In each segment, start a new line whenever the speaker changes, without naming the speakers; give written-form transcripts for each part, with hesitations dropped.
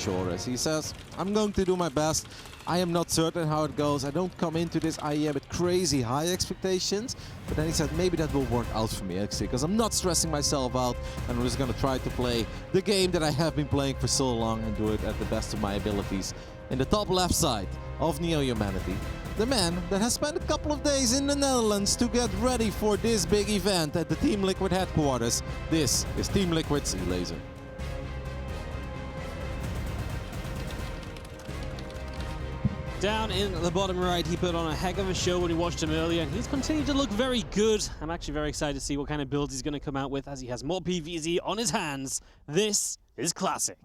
shoulders. He says, I'm going to do my best. I am not certain how it goes. I don't come into this IEM with crazy high expectations. But then he said, maybe that will work out for me, actually, because I'm not stressing myself out. And I'm just going to try to play the game that I have been playing for so long and do it at the best of my abilities. In the top left side of Neo Humanity, the man that has spent a couple of days in the Netherlands to get ready for this big event at the Team Liquid headquarters. This is Team Liquid's Elazer.
Down in the bottom right, he put on a heck of a show when we watched him earlier, and he's continued to look very good. I'm actually very excited to see what kind of builds he's going to come out with as he has more PvZ on his hands. This is classic.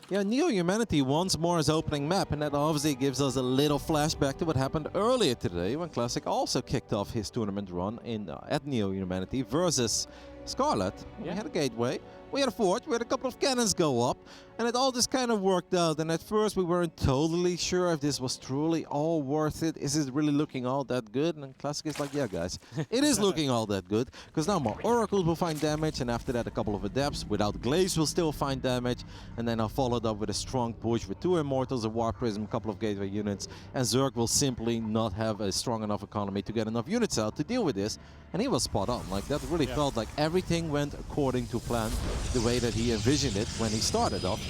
Yeah, Neo Humanity once more is opening map, and that obviously gives us a little flashback to what happened earlier today when Classic also kicked off his tournament run in at Neo Humanity versus Scarlet. Yeah. We had a gateway, we had a forge, we had a couple of cannons go up, and it all just kind of worked out. And at first we weren't totally sure if this was truly all worth it. Is it really looking all that good? And Classic is like, yeah guys, it is looking all that good, because now more Oracles will find damage, and after that a couple of Adepts without Glaze will still find damage, and then I followed up with a strong push with 2 Immortals, a War Prism, a couple of Gateway units, and Zerg will simply not have a strong enough economy to get enough units out to deal with this. And he was spot on. Like, that really felt like everything went according to plan, the way that he envisioned it when he started off.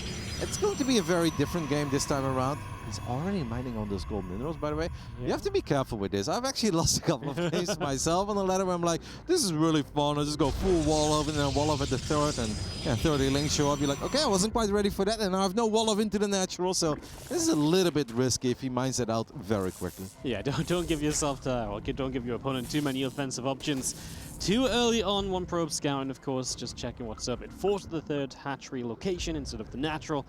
It's going to be a very different game this time around. He's already mining on those gold minerals, by the way. Yeah. You have to be careful with this. I've actually lost a couple of games myself on the ladder where I'm like, this is really fun. I'll just go full wall of and then wall of at the third, and 30 links show up. You're like, okay, I wasn't quite ready for that, and now I have no wall of into the natural. So this is a little bit risky if he mines it out very quickly.
Yeah, don't give yourself or don't give your opponent too many offensive options. Too early on, one probe scout, and of course, just checking what's up. It forced the third hatchery location instead of the natural.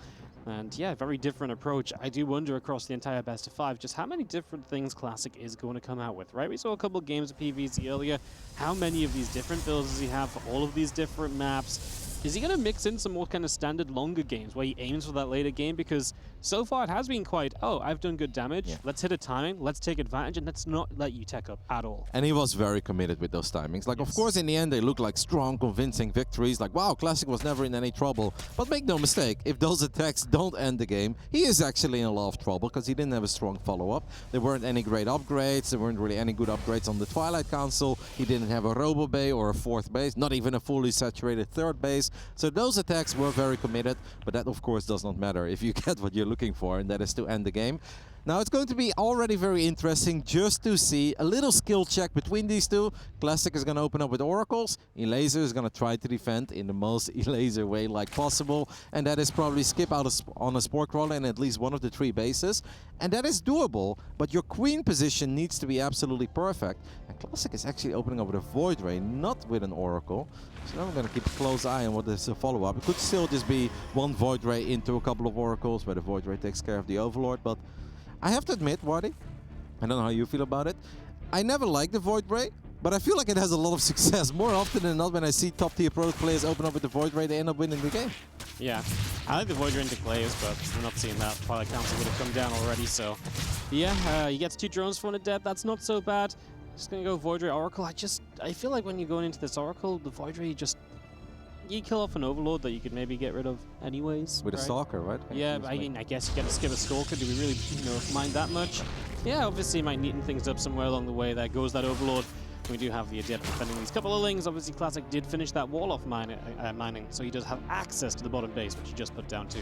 And yeah, very different approach. I do wonder across the entire best of 5 just how many different things Classic is going to come out with, right? We saw a couple of games of PvZ earlier. How many of these different builds does he have for all of these different maps? Is he going to mix in some more kind of standard longer games where he aims for that later game? Because so far it has been quite, oh, I've done good damage, let's hit a timing, let's take advantage, and let's not let you tech up at all.
And he was very committed with those timings. Like, of course, in the end, they look like strong, convincing victories. Like, wow, Classic was never in any trouble. But make no mistake, if those attacks don't end the game, he is actually in a lot of trouble because he didn't have a strong follow-up. There weren't any great upgrades. There weren't really any good upgrades on the Twilight Council. He didn't have a Robo Bay or a 4th base, not even a fully saturated 3rd base. So those attacks were very committed, but that of course does not matter if you get what you're looking for, and that is to end the game. Now it's going to be already very interesting just to see a little skill check between these two. Classic is going to open up with Oracles. Elazer is going to try to defend in the most Elazer way like possible. And that is probably skip out on a Spore Crawler in at least one of the 3 bases. And that is doable, but your Queen position needs to be absolutely perfect. And Classic is actually opening up with a Void Ray, not with an Oracle. So now I'm going to keep a close eye on what is the follow-up. It could still just be one Void Ray into a couple of Oracles where the Void Ray takes care of the Overlord, but I have to admit, Wardy, I don't know how you feel about it. I never liked the Void Ray, but I feel like it has a lot of success. More often than not, when I see top-tier pro players open up with the Void Ray, they end up winning the game.
Yeah, I like the Void Ray into players, but we're not seeing that. Twilight Council would have come down already, so yeah, he gets 2 drones for an Adept. That's not so bad. Just gonna go Void Ray Oracle. I feel like when you're going into this Oracle, the Void Ray you kill off an Overlord that you could maybe get rid of anyways.
With a Stalker, right?
Yeah, I mean, I guess you get to skip a Stalker. Do we really, mind that much? Yeah, obviously, might neaten things up somewhere along the way. There goes that Overlord. We do have the Adept defending these couple of Lings. Obviously, Classic did finish that wall off mining, so he does have access to the bottom base, which he just put down too.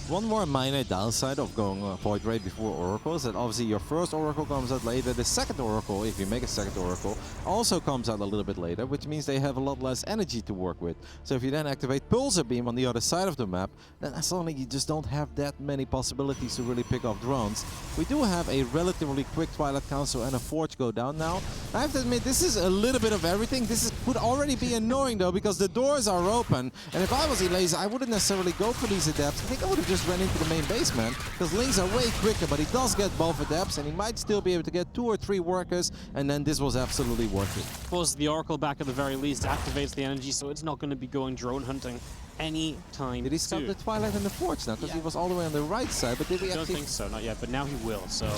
One more minor downside of going Void Ray before Oracle is that obviously your first Oracle comes out later. The second Oracle, if you make a second Oracle, also comes out a little bit later, which means they have a lot less energy to work with. So if you then activate Pulsar Beam on the other side of the map, then suddenly you just don't have that many possibilities to really pick off drones. We do have a relatively quick Twilight Council and a Forge go down now. I have to admit, this is a little bit of everything. This would already be annoying though, because the doors are open, and if I was Elazer, I wouldn't necessarily go for these Adepts. I think I would have just ran into the main base, man, because Lings are way quicker, but he does get both Adepts, and he might still be able to get 2 or 3 workers, and then this was absolutely worth it.
Of course, the Oracle back at the very least activates the energy, so it's not going to be going drone hunting anytime
Did he stop the Twilight and the Forge now? Because he was all the way on the right side, but did he actually...
I don't think so, not yet, but now he will, so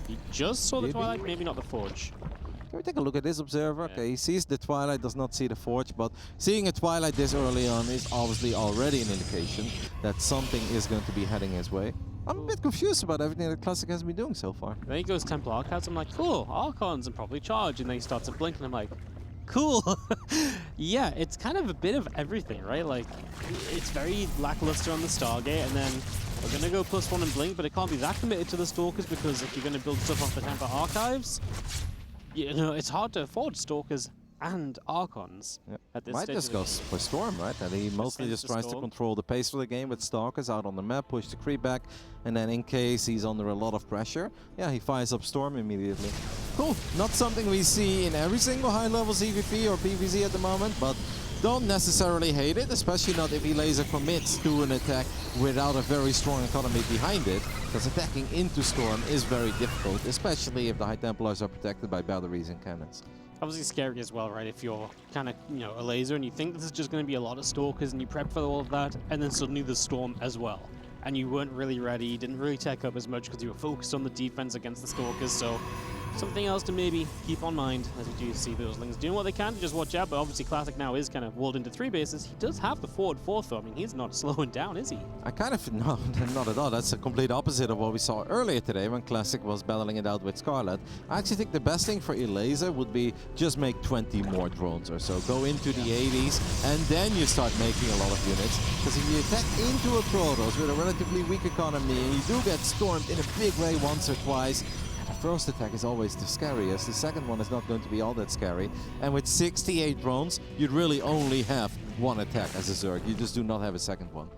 he just saw the Twilight, maybe not the Forge.
Can we take a look at this observer? Okay, he sees the Twilight, does not see the Forge, but seeing a Twilight this early on is obviously already an indication that something is going to be heading his way. I'm a bit confused about everything that Classic has been doing so far.
Then he goes Temple Archives. I'm like, cool, Archons and probably charge. And then he starts to blink, and I'm like, cool. Yeah, it's kind of a bit of everything, right? Like, it's very lackluster on the Stargate, and then we're going to go +1 and blink, but it can't be that committed to the Stalkers because if you're going to build stuff off the Temple Archives, you know, it's hard to afford Stalkers and Archons at this
Might
stage.
just go for Storm, right? And he mostly just tries to control the pace of the game with Stalkers out on the map, push the creep back, and then in case he's under a lot of pressure, yeah, he fires up Storm immediately. Cool. Not something we see in every single high-level CVP or PvZ at the moment, but don't necessarily hate it, especially not if Elazer commits to an attack without a very strong economy behind it, because attacking into Storm is very difficult, especially if the High Templars are protected by batteries and cannons.
Obviously scary as well, right? If you're kind of, you know, Elazer and you think this is just going to be a lot of Stalkers and you prep for all of that, and then suddenly there's Storm as well. And you weren't really ready, you didn't really tech up as much because you were focused on the defense against the Stalkers, so something else to maybe keep on mind as we do see those Lings doing what they can to just watch out, but obviously Classic now is kind of walled into 3 bases. He does have the forward 4th though. I mean, he's not slowing down, is he?
I kind of, no, not at all. That's a complete opposite of what we saw earlier today when Classic was battling it out with Scarlet. I actually think the best thing for Elazer would be just make 20 more drones or so. Go into the 80s and then you start making a lot of units. Because if you attack into a Protoss with a relatively weak economy and you do get stormed in a big way once or twice, the first attack is always the scariest. The second one is not going to be all that scary. And with 68 drones, you'd really only have one attack as a Zerg. You just do not have a second one.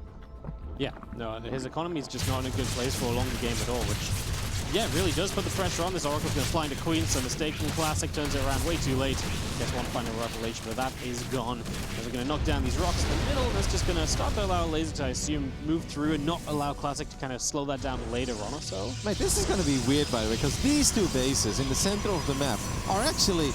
Yeah, no, his economy is just not in a good place for a longer game at all, which, yeah, it really does put the pressure on. This Oracle's going to fly into Queen, so mistaken Classic turns it around way too late. Gets one final revelation, but that is gone. And we're going to knock down these rocks in the middle, and that's just going to start to allow Elazer to, I assume, move through and not allow Classic to kind of slow that down later on or so.
Mate, this is going to be weird, by the way, because these two bases in the center of the map are actually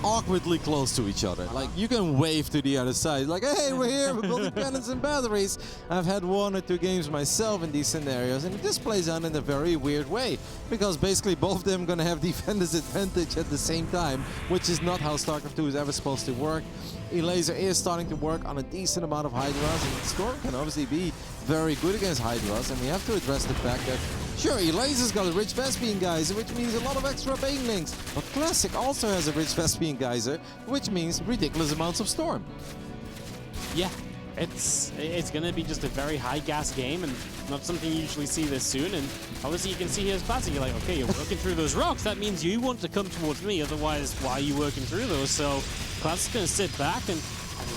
awkwardly close to each other. Like, you can wave to the other side, like, hey, we're here, we're building cannons and batteries. I've had 1 or 2 games myself in these scenarios, and it just plays out in a very weird way, because basically both of them are going to have defender's advantage at the same time, which is not how StarCraft 2 is ever supposed to work. Elazer is starting to work on a decent amount of Hydras, and Storm can obviously be very good against Hydras, and we have to address the fact that, sure, Elazer's got a rich Vespian Geyser, which means a lot of extra Banelings, but Classic also has a rich Vespian Geyser, which means ridiculous amounts of Storm.
Yeah, it's going to be just a very high gas game and not something you usually see this soon. And obviously you can see here's Classic. You're like, okay, you're working through those rocks. That means you want to come towards me. Otherwise, why are you working through those? So Classic's going to sit back, and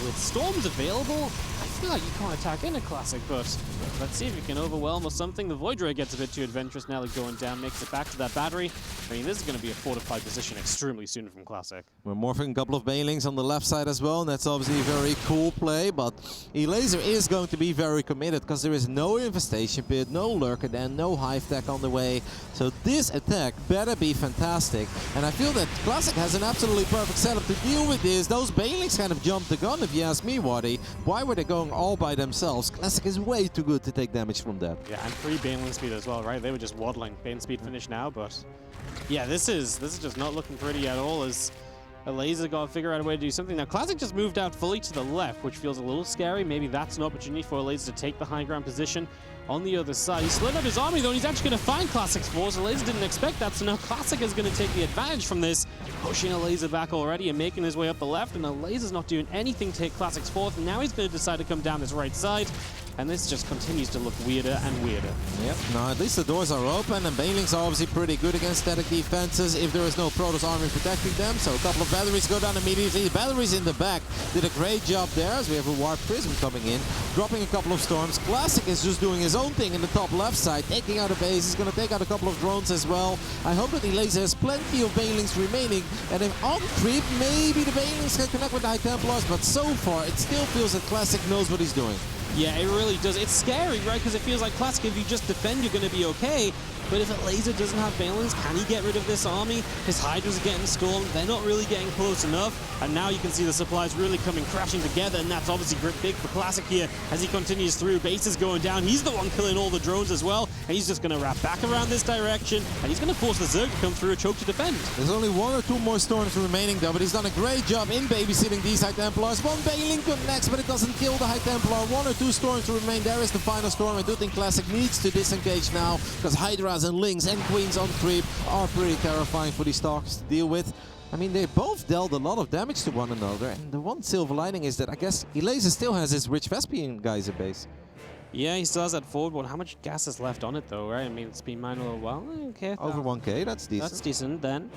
with Storms available, I feel like you can't attack in a Classic, but let's see if you can overwhelm or something. The Void Ray gets a bit too adventurous now, going down, makes it back to that battery. I mean, this is going to be a fortified position extremely soon from Classic.
We're morphing a couple of Banelings on the left side as well, and that's obviously a very cool play, but Elazer is going to be very committed because there is no Infestation Pit, no Lurker Den, no Hive Tech on the way. So this attack better be fantastic, and I feel that Classic has an absolutely perfect setup to deal with this. Those Banelings kind of jumped the gun, if you ask me, Waddy. Why were they going all by themselves? Classic is way too good to take damage from that.
Yeah, and free Baneling speed as well, right? They were just waddling. Bane speed finish now, but yeah, this is just not looking pretty at all, as Elazer got to figure out a way to do something. Now, Classic just moved out fully to the left, which feels a little scary. Maybe that's an opportunity for Elazer to take the high ground position on the other side. He split up his army, though, and he's actually going to find Classic's force. Elazer didn't expect that, so now Classic is going to take the advantage from this, pushing Elazer back already and making his way up the left, and Elazer's not doing anything to take Classic's fourth, and now he's going to decide to come down this right side. And this just continues to look weirder and weirder.
Yep, now at least the doors are open, and Banelings are obviously pretty good against static defenses if there is no Protoss army protecting them. So a couple of batteries go down immediately. The batteries in the back did a great job there, as we have a Warp Prism coming in, dropping a couple of storms. Classic is just doing his own thing in the top left side, taking out a base. He's going to take out a couple of drones as well. I hope that Elazer has plenty of Banelings remaining, and if on creep, maybe the Banelings can connect with the High Templars, but so far it still feels that Classic knows what he's doing.
Yeah, it really does. It's scary, right? Because it feels like Classic, if you just defend, you're going to be okay. But if Elazer doesn't have Banelings, can he get rid of this army? His Hydras are getting stormed. They're not really getting close enough. And now you can see the supplies really coming crashing together. And that's obviously big for Classic here as he continues through. Base is going down. He's the one killing all the drones as well. And he's just going to wrap back around this direction. And he's going to force the Zerg to come through a choke to defend.
There's only 1 or 2 more storms remaining though, but he's done a great job in babysitting these High Templars. 1 Baneling connects, but it doesn't kill the High Templar. 1 or 2 storms remain. There is the final storm. I do think Classic needs to disengage now because Hydras and Lings and Queens on creep are pretty terrifying for these Stalkers to deal with. I mean, they both dealt a lot of damage to one another, and the one silver lining is that I guess Elazer still has his rich Vespian guys at base.
Yeah, he still has that forward one. How much gas is left on it though, right? I mean, it's been mined a little while. Okay.
Over 1k, that's decent.
That's decent then.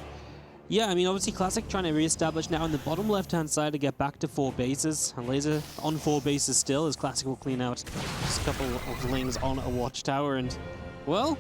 Yeah, I mean, obviously Classic trying to re-establish now on the bottom left-hand side to get back to 4 bases. And Elazer on 4 bases still, as Classic will clean out just a couple of Lings on a watchtower. And, well,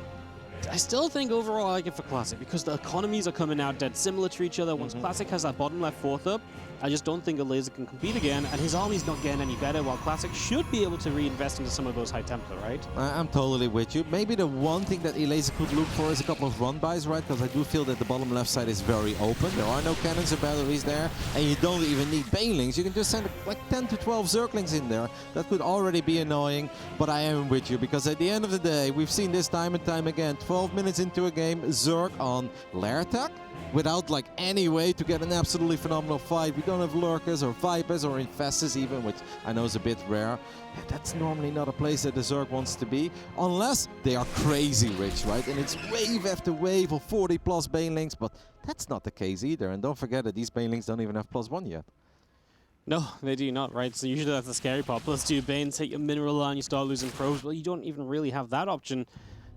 I still think overall I like it for Classic because the economies are coming out dead similar to each other. Once Classic has that bottom left 4th up, I just don't think Elazer can compete again, and his army's not getting any better, while Classic should be able to reinvest into some of those High Templar, right?
I'm totally with you. Maybe the one thing that Elazer could look for is a couple of run-bys, right? Because I do feel that the bottom left side is very open. There are no cannons or batteries there, and you don't even need Banelings. You can just send like 10 to 12 Zerglings in there. That could already be annoying, but I am with you, because at the end of the day, we've seen this time and time again, 12 minutes into a game, Zerg on lair attack, without like any way to get an absolutely phenomenal fight. We don't have Lurkers or Vipers or Infestors even, which I know is a bit rare. And that's normally not a place that the Zerg wants to be, unless they are crazy rich, right? And it's wave after wave of 40 plus Banelings, but that's not the case either. And don't forget that these Banelings don't even have +1 yet.
No, they do not, right? So usually that's the scary part. +2 Banes, hit your mineral line, you start losing probes. Well, you don't even really have that option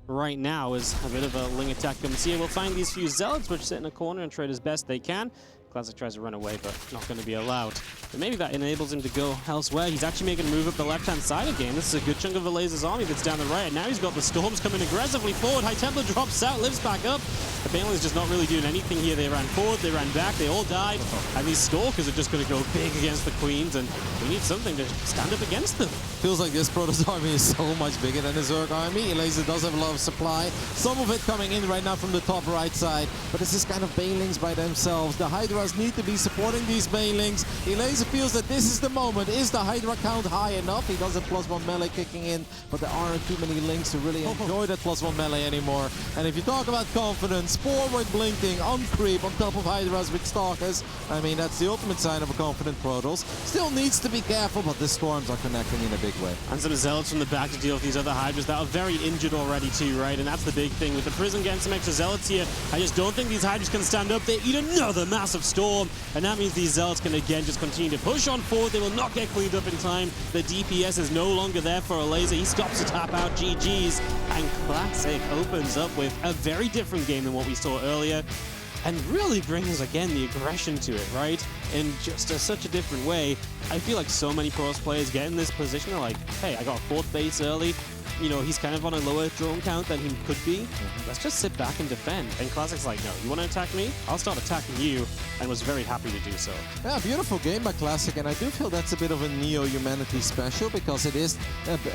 right now as a bit of a Ling attack comes here. We'll find these few Zealots which sit in a corner and trade as best they can. Classic tries to run away, but not going to be allowed. But maybe that enables him to go elsewhere. He's actually making a move up the left-hand side again. This is a good chunk of Elazer's army that's down the right. And now he's got the Storms coming aggressively forward. High Templar drops out, lives back up. The Baneling's just not really doing anything here. They ran forward, they ran back, they all died. And these Stalkers are just going to go big against the Queens, and we need something to stand up against them.
Feels like this Protoss army is so much bigger than the Zerg army. Elazer does have a lot of supply. Some of it coming in right now from the top right side. But this is kind of Banelings by themselves. The Hydras need to be supporting these Banelings. Elazer feels that this is the moment. Is the Hydra count high enough? He does have +1 melee kicking in, but there aren't too many Lings to really enjoy that +1 melee anymore. And if you talk about confidence, forward blinking, on creep, on top of Hydras with Stalkers, I mean, that's the ultimate sign of a confident Protoss. Still needs to be careful, but the Storms are connecting in a big way.
And some Zealots from the back to deal with these other Hydras that are very injured already too, right? And that's the big thing. With the Prism getting some extra Zealots here, I just don't think these Hydras can stand up. They eat another massive Storm, and that means these Zealots can again just continue to push on forward. They will not get cleaned up in time. The DPS is no longer there for Elazer. He stops to tap out GG's, and Classic opens up with a very different game than what we saw earlier, and really brings again the aggression to it, right? In just such a different way. I feel like so many Protoss players get in this position, they're like, hey, I got 4th base early. You know, he's kind of on a lower drone count than he could be. Let's just sit back and defend. And Classic's like, no, you want to attack me? I'll start attacking you, and was very happy to do so.
Yeah, beautiful game by Classic, and I do feel that's a bit of a Neo-Humanity special, because it is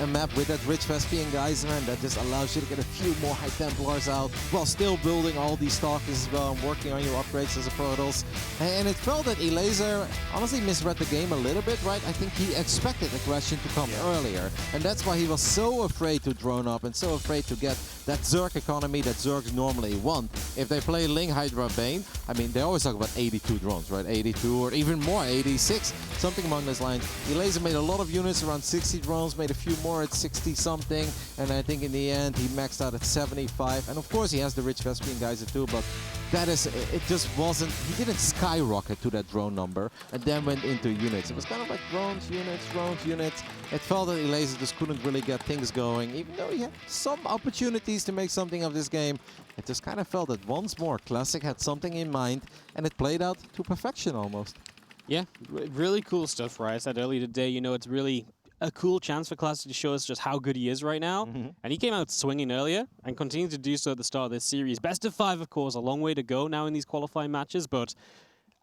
a map with that rich Vespian Geyser that just allows you to get a few more High Templars out, while still building all these Stalkers as well, and working on your upgrades as a Protoss. And it felt that Elazer honestly misread the game a little bit, right? I think he expected aggression to come earlier, and that's why he was so afraid to drone up and so afraid to get that Zerg economy that Zergs normally want. If they play Ling, Hydra, Bane, I mean, they always talk about 82 drones, right? 82 or even more, 86, something along those lines. Elazer made a lot of units, around 60 drones, made a few more at 60 something, and I think in the end he maxed out at 75. And of course he has the rich Vespian Geyser too, but that is, it just wasn't, he didn't skyrocket to that drone number and then went into units. It was kind of like drones, units. It felt that Elazer just couldn't really get things going, even though he had some opportunities to make something of this game. It just kind of felt that once more Classic had something in mind, and it played out to perfection almost.
Yeah, really cool stuff, right? I said earlier today, you know, it's really a cool chance for Classic to show us just how good he is right now. And he came out swinging earlier and continued to do so at the start of this series. Best of 5, of course, a long way to go now in these qualifying matches, but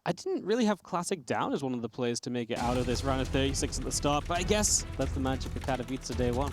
I didn't really have Classic down as one of the players to make it out of this round of 36 at the start, but I guess that's the magic of Katowice day one.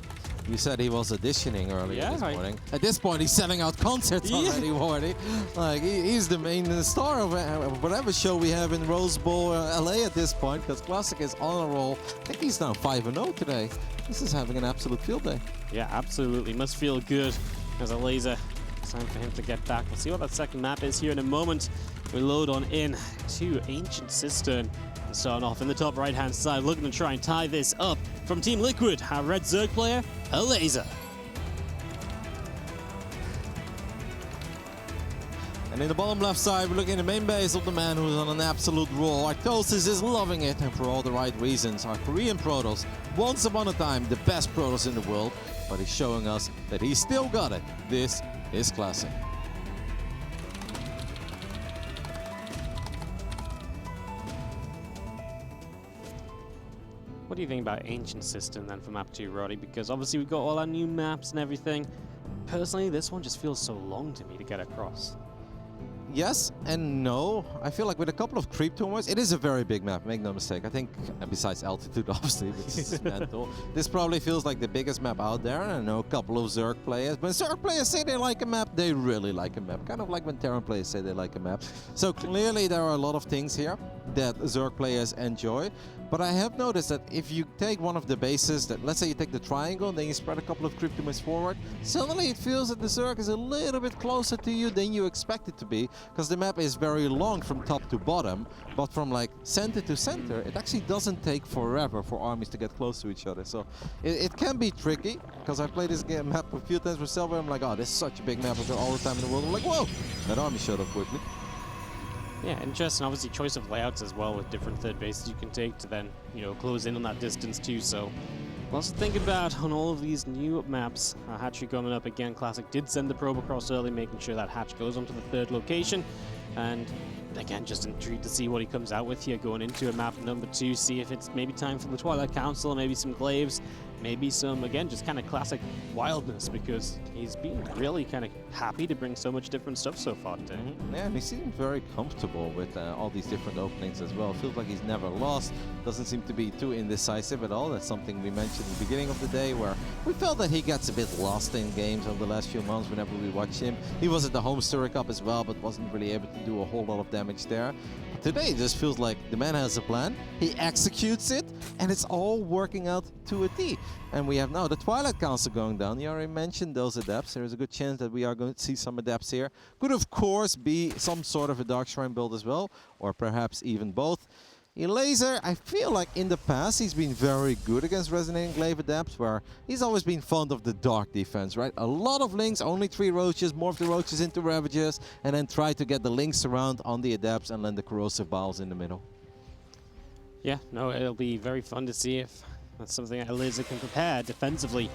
You said he was auditioning earlier
Yeah,
this morning. At this point, he's selling out concerts already, Wardy. Like, he's the main star of whatever show we have in Rose Bowl LA at this point, because Classic is on a roll. I think he's now 5-0 today. This is having an absolute field day.
Yeah, absolutely. Must feel good as Elazer. It's time for him to get back. We'll see what that second map is here in a moment. We load on in to Ancient Cistern. And starting off in the top right-hand side, looking to try and tie this up from Team Liquid, our red Zerg player, Elazer.
And in the bottom left side, we're looking at the main base of the man who's on an absolute roll. Artosis is loving it, and for all the right reasons. Our Korean Protoss, once upon a time, the best Protoss in the world, but he's showing us that he's still got it. This is Classic.
What do you think about Ancient Cistern then for map 2, Roddy? Because obviously we've got all our new maps and everything. Personally, this one just feels so long to me to get across.
Yes and no. I feel like with a couple of creep tumors, it is a very big map, make no mistake. I think, besides altitude, obviously, which is mental, this probably feels like the biggest map out there. I know a couple of Zerg players. When Zerg players say they like a map, they really like a map. Kind of like when Terran players say they like a map. So clearly there are a lot of things here that Zerg players enjoy. But I have noticed that if you take one of the bases, that let's say you take the triangle, and then you spread a couple of cryptomites forward, suddenly it feels that the Zerg is a little bit closer to you than you expect it to be, because the map is very long from top to bottom, but from like center to center, it actually doesn't take forever for armies to get close to each other. So it can be tricky, because I've played this map a few times myself, where I'm like, oh, this is such a big map, I've got all the time in the world. I'm like, whoa, that army showed up quickly.
Yeah, interesting. Obviously, choice of layouts as well with different third bases you can take to then, close in on that distance too. So, lots to think about on all of these new maps. Hatchery coming up again. Classic did send the probe across early, making sure that hatch goes onto the third location. And again, just intrigued to see what he comes out with here going into a map number 2. See if it's maybe time for the Twilight Council, maybe some glaives, maybe some, again, just kind of classic wildness, because he's been really kind of happy to bring so much different stuff so far today.
Yeah, and he seems very comfortable with all these different openings as well. Feels like he's never lost. Doesn't seem to be too indecisive at all. That's something we mentioned at the beginning of the day, where we felt that he gets a bit lost in games over the last few months whenever we watch him. He was at the home Sturry Cup as well, but wasn't really able to do a whole lot of damage there. But today it just feels like the man has a plan, he executes it, and it's all working out to a T. And we have now the Twilight Council going down. You already mentioned those adepts. There's a good chance that we are going to see some adepts here. Could of course be some sort of a Dark Shrine build as well, or perhaps even both. Elazer, I feel like in the past he's been very good against Resonating Glaive adepts, where he's always been fond of the dark defense, right? A lot of links, only 3 roaches, morph the roaches into Ravagers, and then try to get the links around on the adepts and land the corrosive vials in the middle.
Yeah, no, it'll be very fun to see if that's something that Elazer can prepare defensively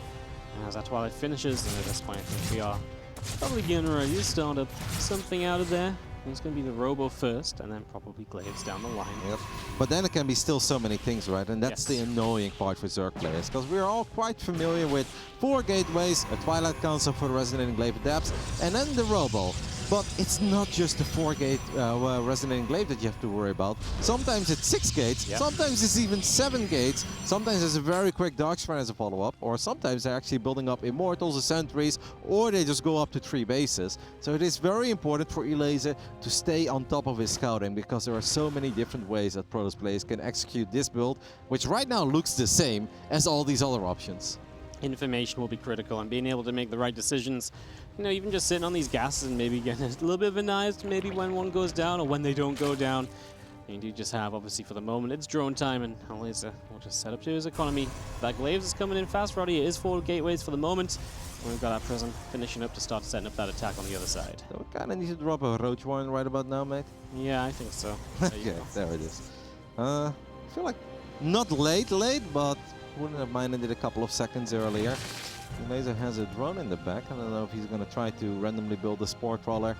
as that Twilight finishes. And at this point, I think we are probably getting ready to start up something out of there. It's going to be the Robo first, and then probably Glaives down the line.
Yep. But then it can be still so many things, right? And that's the annoying part for Zerg players, because we're all quite familiar with 4 gateways, a Twilight Council for the Resonating Glaive adepts, and then the Robo. But it's not just the 4-gate Resonating Glaive that you have to worry about. Sometimes it's 6 gates, sometimes it's even 7 gates, sometimes there's a very quick Dark Shrine as a follow-up, or sometimes they're actually building up Immortals or Sentries, or they just go up to 3 bases. So it is very important for Elazer to stay on top of his scouting, because there are so many different ways that Protoss players can execute this build, which right now looks the same as all these other options.
Information will be critical, and being able to make the right decisions. Even just sitting on these gases and maybe getting a little bit of an eyes maybe when one goes down or when they don't go down. And you just have, obviously, for the moment, it's drone time, and Elazer will just set up to his economy. That Glaives is coming in fast, Roddy. It is 4 gateways for the moment. And we've got our Prism finishing up to start setting up that attack on the other side.
So we kind of need to drop a Roach Warren right about now, mate.
Yeah, I think so.
Okay, there it is. I feel like not late, but wouldn't have minded it a couple of seconds earlier. Elazer has a drone in the back. I don't know if he's going to try to randomly build a Spore Trawler.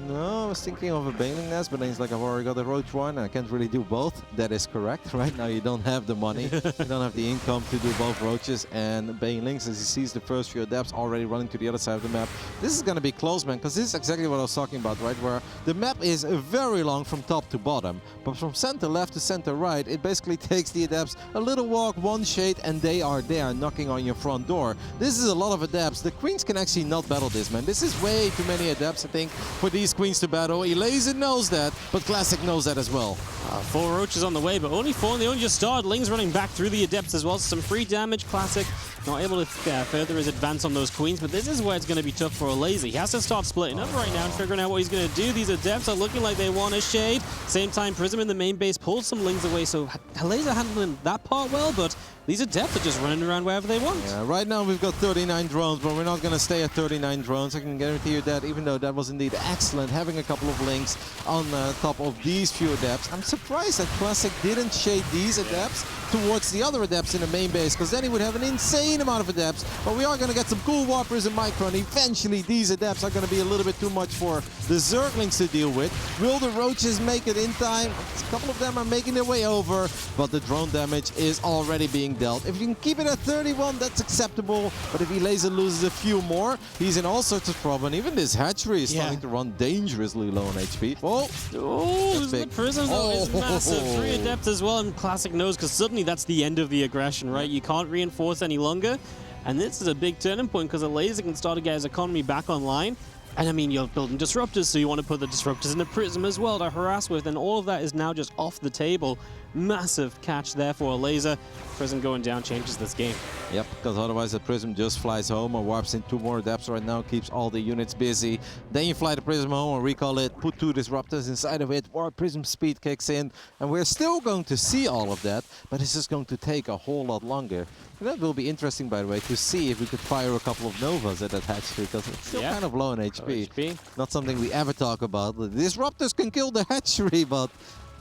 No, I was thinking of a Baneling nest, but then he's like, I've already got a Roach one, and I can't really do both. That is correct. Right now, you don't have the money. You don't have the income to do both Roaches and Banelings, as he sees the first few Adepts already running to the other side of the map. This is going to be close, man, because this is exactly what I was talking about, right? Where the map is very long from top to bottom, but from center left to center right, it basically takes the Adepts a little walk, one shade, and they are there knocking on your front door. This is a lot of Adepts. The Queens can actually not battle this, man. This is way too many Adepts, I think, for these Queens to battle. Elazer knows that, but Classic knows that as well.
4 Roaches on the way, but only 4, and they only just started. Ling's running back through the Adepts as well. Some free damage. Classic not able to further his advance on those Queens, but this is where it's going to be tough for Elazer. He has to start splitting up right now and figuring out what he's going to do. These Adepts are looking like they want a shade. Same time, Prism in the main base pulls some Lings away, so Elazer handling that part well, but these Adepts are just running around wherever they want.
Yeah, right now we've got 39 drones, but we're not going to stay at 39 drones. I can guarantee you that, even though that was indeed excellent, having a couple of Lings on top of these few Adepts. I'm surprised that Classic didn't shade these Adepts towards the other Adepts in the main base, because then he would have an insane amount of Adepts. But we are going to get some cool Warpers and Micro, and eventually these Adepts are going to be a little bit too much for the Zerglings to deal with. Will the Roaches make it in time? A couple of them are making their way over, but the drone damage is already being dealt. If you can keep it at 31, that's acceptable, but if Elazer loses a few more, he's in all sorts of trouble, and even this hatchery is starting to run dangerously low on HP. Whoa!
Oh, the Prism though is massive. 3 Adepts as well, and Classic knows, because suddenly that's the end of the aggression, right? You can't reinforce any longer, and this is a big turning point, because Elazer can start to get his economy back online. And I mean, you're building disruptors, so you want to put the disruptors in the Prism as well to harass with, and all of that is now just off the table. Massive catch there for Elazer. Prism going down changes this game.
Yep, because otherwise the Prism just flies home or warps in 2 more Adepts right now, keeps all the units busy. Then you fly the Prism home or recall it, put 2 disruptors inside of it, Warp Prism speed kicks in, and we're still going to see all of that, but it's just going to take a whole lot longer. And that will be interesting, by the way, to see if we could fire a couple of Novas at that hatchery, because it's still kind of low on HP. Not something we ever talk about. The disruptors can kill the hatchery, but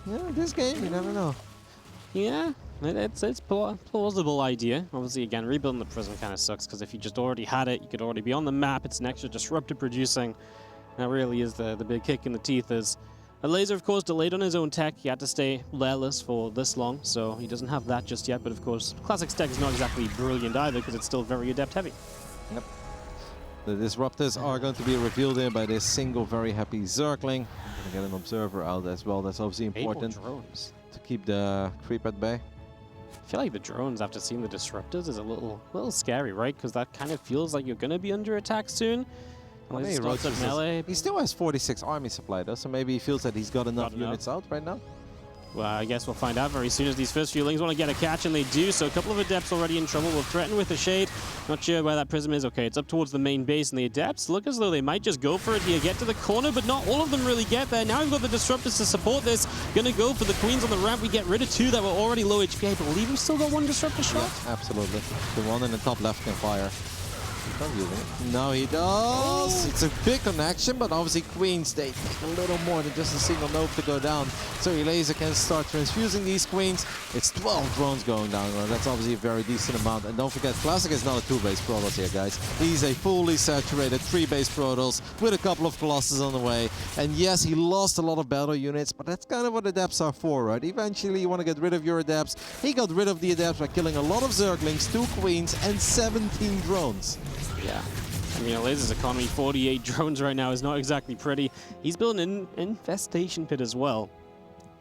yeah, this game, you never know.
Yeah, it's a plausible idea. Obviously, again, rebuilding the Prism kind of sucks, because if you just already had it, you could already be on the map. It's an extra disruptor producing. That really is the big kick in the teeth. Is Elazer, of course, delayed on his own tech. He had to stay lairless for this long, so he doesn't have that just yet. But of course, Classic's tech is not exactly brilliant either, because it's still very Adept heavy.
Yep. The disruptors are going to be revealed here by this single very happy Zergling. I'm going to get an observer out as well. That's obviously important
drones
to keep the creep at bay.
I feel like the drones, after seeing the disruptors, is a little scary, right? Because that kind of feels like you're going to be under attack soon. Melee.
He still has 46 army supply though, so maybe he feels that he's got enough units out right now.
Well, I guess we'll find out very soon as these first few Lings want to get a catch, and they do. So a couple of Adepts already in trouble. We'll threaten with a shade. Not sure where that Prism is. Okay, it's up towards the main base, and the Adepts look as though they might just go for it here. Get to the corner, but not all of them really get there. Now we've got the Disruptors to support this. Gonna go for the Queens on the ramp. We get rid of 2 that were already low HP. I believe we've still got 1 Disruptor shot.
Yeah, absolutely. The one in the top left can fire. No, he does. It's a big connection, but obviously Queens, they take a little more than just a single node to go down. So Elazer can start transfusing these Queens. It's 12 drones going down. That's obviously a very decent amount. And don't forget, Classic is not a 2-base Protoss here, guys. He's a fully saturated 3-base Protoss with a couple of Colossus on the way. And yes, he lost a lot of battle units, but that's kind of what Adepts are for, right? Eventually, you want to get rid of your Adepts. He got rid of the Adepts by killing a lot of Zerglings, 2 Queens, and 17 drones.
Yeah. I mean, Elazer's economy, 48 drones right now, is not exactly pretty. He's building an infestation pit as well.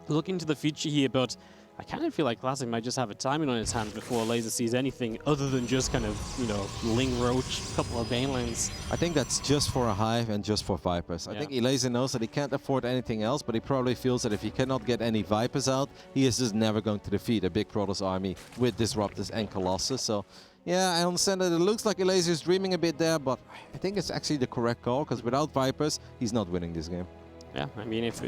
Looking to the future here, but I kind of feel like Classic might just have a timing on his hands before Elazer sees anything other than just kind of, you know, Ling Roach, a couple of Banelings.
I think that's just for a Hive and just for Vipers. I think Elazer knows that he can't afford anything else, but he probably feels that if he cannot get any Vipers out, he is just never going to defeat a big Protoss army with Disruptors and Colossus. So yeah, I understand that it looks like Elazer is dreaming a bit there, but I think it's actually the correct call, because without Vipers, he's not winning this game.
Yeah, I mean, if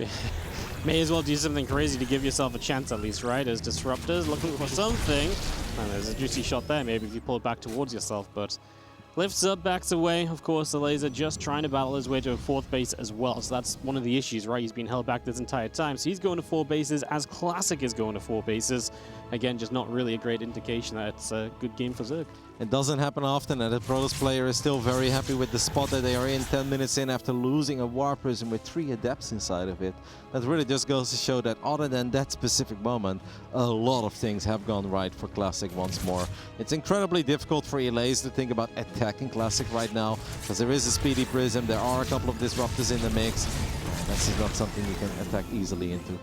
may as well do something crazy to give yourself a chance at least, right? As Disruptors looking for something. And there's a juicy shot there, maybe, if you pull it back towards yourself, but lifts up, backs away. Of course, Elazer just trying to battle his way to a 4th base as well. So that's one of the issues, right? He's been held back this entire time. So he's going to 4 bases as Classic is going to 4 bases. Again, just not really a great indication that it's a good game for Zerg.
It doesn't happen often, and the Protoss player is still very happy with the spot that they are in 10 minutes in after losing a War Prism with 3 Adepts inside of it. That really just goes to show that other than that specific moment, a lot of things have gone right for Classic once more. It's incredibly difficult for Elazer to think about attacking Classic right now, because there is a Speedy Prism, there are a couple of Disruptors in the mix. That's not something you can attack easily into.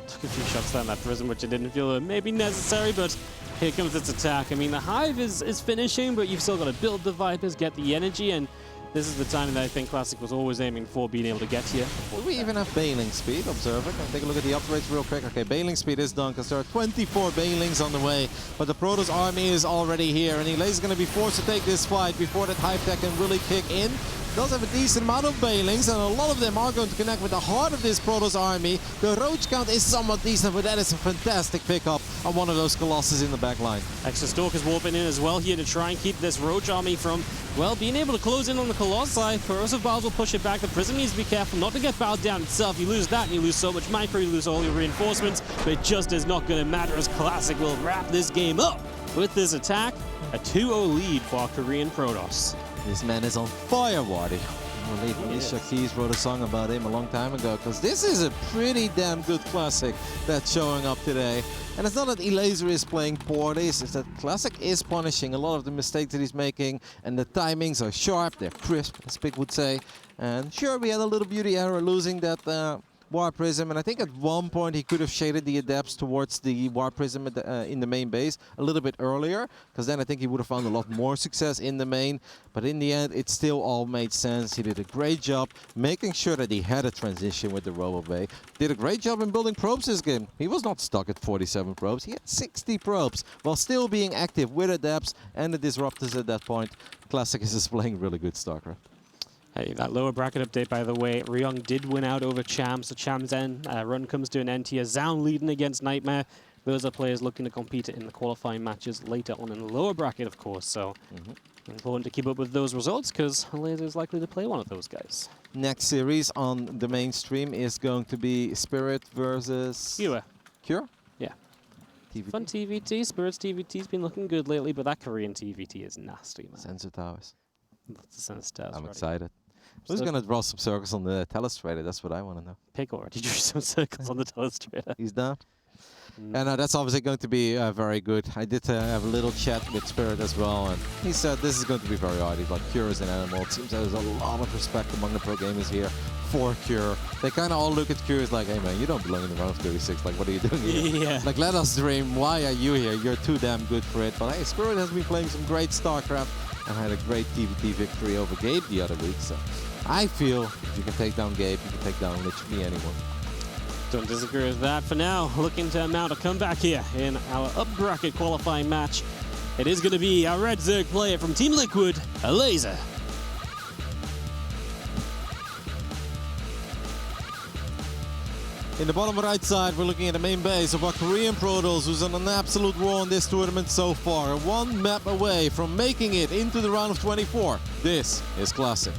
Took a few shots down that Prism, which I didn't feel maybe necessary, but here comes its attack. I mean, the Hive is finishing, but you've still got to build the Vipers, get the energy, and this is the time that I think Classic was always aiming for, being able to get here.
Do we even have Bailing Speed? Observer, can take a look at the upgrades real quick. Okay, Bailing Speed is done because there are 24 Bailings on the way, but the Protoss army is already here, and Elazer is going to be forced to take this fight before that Hive Tech can really kick in. Does have a decent amount of Bailings, and a lot of them are going to connect with the heart of this Protoss army. The Roach count is somewhat decent, but that is a fantastic pickup on one of those Colossus in the back line.
Extra Stalkers warping in as well here to try and keep this Roach army from, well, being able to close in on the Colossi. Corrosive Bars will push it back. The Prism needs to be careful not to get bowed down itself. You lose that and you lose so much micro, you lose all your reinforcements, but it just is not going to matter as Classic will wrap this game up with this attack. A 2-0 lead for Korean Protoss.
This man is on fire, Wardy. I believe Alicia Keys wrote a song about him a long time ago, because this is a pretty damn good Classic that's showing up today. And it's not that Elazer is playing poorly, it's that Classic is punishing a lot of the mistakes that he's making, and the timings are sharp, they're crisp, as Pig would say. And sure, we had a little beauty error losing that War Prism, and I think at one point he could have shaded the Adepts towards the War Prism at in the main base a little bit earlier, because then I think he would have found a lot more success in the main. But in the end, it still all made sense. He did a great job making sure that he had a transition with the Robo Bay. Did a great job in building probes this game. He was not stuck at 47 probes. He had 60 probes while still being active with Adepts and the Disruptors at that point. Classic is displaying really good StarCraft.
Hey, that lower bracket update, by the way, Ryong did win out over Cham, so Cham's end run comes to an end here. Zaun leading against Nightmare. Those are players looking to compete in the qualifying matches later on in the lower bracket, of course, so important to keep up with those results, because Elazer is likely to play one of those guys.
Next series on the mainstream is going to be Spirit versus... Cure?
Yeah.
TVT.
Fun TVT. Spirit's TVT's been looking good lately, but that Korean TVT is nasty, man.
Sensor Towers. I'm excited. Who's going to draw some circles on the Telestrator? That's what I want to know.
Pick already drew some circles on the Telestrator.
He's done? And that's obviously going to be very good. I did have a little chat with Spirit as well, and he said this is going to be very hard. He's like, Cure is an animal. It seems there's a lot of respect among the pro gamers here for Cure. They kind of all look at Cure as like, hey man, you don't belong in the round of 36. Like, what are you doing here?
Yeah.
Like, let us dream. Why are you here? You're too damn good for it. But hey, Spirit has been playing some great StarCraft and had a great TVT victory over Gabe the other week. So I feel if you can take down Gabe, you can take down literally anyone.
Don't disagree with that. For now, looking to mount a comeback here in our up-bracket qualifying match. It is going to be our Red Zerg player from Team Liquid, Elazer.
In the bottom right side, we're looking at the main base of our Korean Protoss, who's on an absolute roll in this tournament so far. One map away from making it into the round of 24. This is Classic.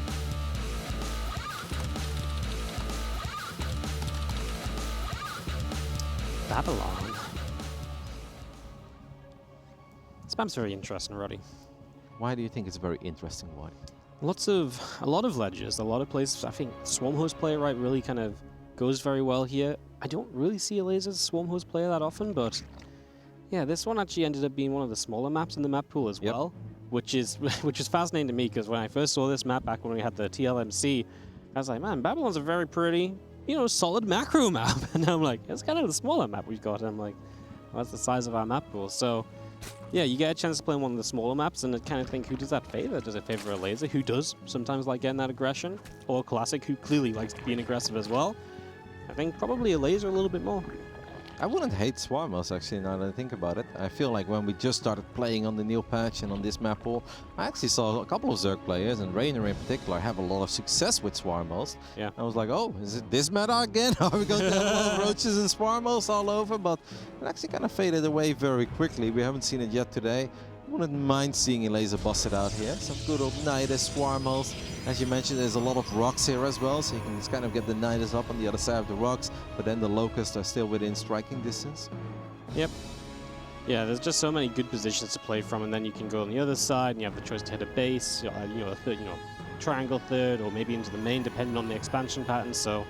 Babylon. This map's very interesting, Roddy.
Why do you think it's a very interesting one?
A lot of ledges, a lot of places. I think Swarm Host player right really kind of goes very well here. I don't really see Elazer's Swarm Host player that often, but yeah, this one actually ended up being one of the smaller maps in the map pool as well, which is fascinating to me, because when I first saw this map back when we had the TLMC, I was like, man, Babylon's a very pretty, you know, solid macro map. And I'm like, it's kind of the smaller map we've got. And I'm like, well, that's the size of our map pool. So yeah, you get a chance to play on one of the smaller maps, and I kind of think, who does that favor? Does it favor Elazer, who does sometimes like getting that aggression, or Classic, who clearly likes being aggressive as well? I think probably Elazer a little bit more.
I wouldn't hate Swarmos, actually, now that I think about it. I feel like when we just started playing on the Neil patch and on this map pool, I actually saw a couple of Zerg players, and Rainer in particular, have a lot of success with Swarmos. Yeah. I was like, oh, is it this meta again? Are we going to have a lot of Roaches and Swarmos all over? But it actually kind of faded away very quickly. We haven't seen it yet today. I wouldn't mind seeing Elazer bust it out here. Some good old Nidus Swarmos. As you mentioned, there's a lot of rocks here as well, so you can just kind of get the Nidus up on the other side of the rocks, but then the Locusts are still within striking distance.
Yep. Yeah, there's just so many good positions to play from, and then you can go on the other side, and you have the choice to hit a base, a third, triangle third, or maybe into the main, depending on the expansion pattern. So,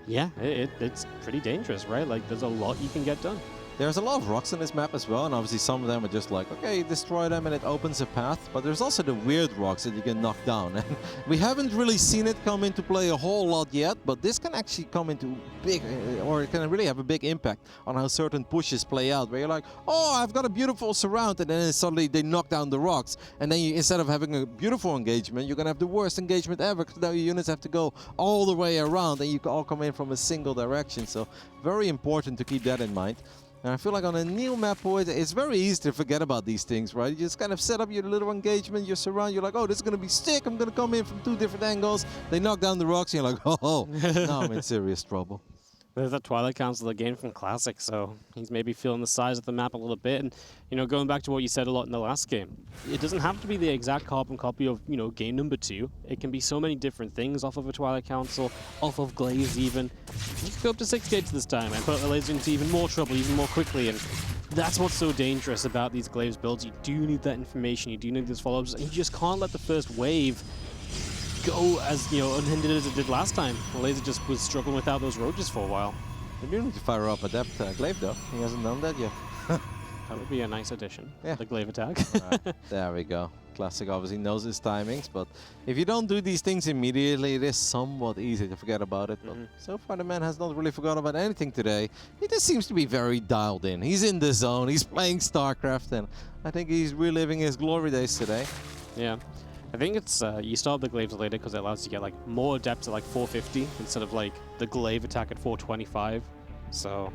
yeah, it's pretty dangerous, right? Like, there's a lot you can get done.
There's a lot of rocks on this map as well, and obviously some of them are just like, okay, destroy them and it opens a path. But there's also the weird rocks that you can knock down. And we haven't really seen it come into play a whole lot yet, but this can actually come into big, or it can really have a big impact on how certain pushes play out, where you're like, oh, I've got a beautiful surround, and then suddenly they knock down the rocks. And then instead of having a beautiful engagement, you're going to have the worst engagement ever, because now your units have to go all the way around, and you can all come in from a single direction. So very important to keep that in mind. And I feel like on a new map, it's very easy to forget about these things, right? You just kind of set up your little engagement, your surround, you're like, oh, this is going to be sick, I'm going to come in from 2 different angles. They knock down the rocks, and you're like, oh, now I'm in serious trouble.
There's that Twilight Council again from Classic, so he's maybe feeling the size of the map a little bit. And, going back to what you said a lot in the last game, it doesn't have to be the exact carbon copy of, game number 2. It can be so many different things off of a Twilight Council, off of Glaze even. You can go up to 6 gates this time and put Elazer into even more trouble, even more quickly. And that's what's so dangerous about these Glaze builds. You do need that information, you do need those follow-ups, and you just can't let the first wave go as unhindered as it did last time. Elazer just was struggling without those roaches for a while.
We do need to fire up Adept Glaive though. He hasn't done that yet.
That would be a nice addition. Yeah. The Glaive attack.
There we go. Classic obviously knows his timings, but if you don't do these things immediately, it is somewhat easy to forget about it. But so far the man has not really forgotten about anything today. He just seems to be very dialed in. He's in the zone, he's playing StarCraft, and I think he's reliving his glory days today.
Yeah. I think it's, you start the Glaives later because it allows you to get more adepts at 450 instead of the Glaive attack at 425. So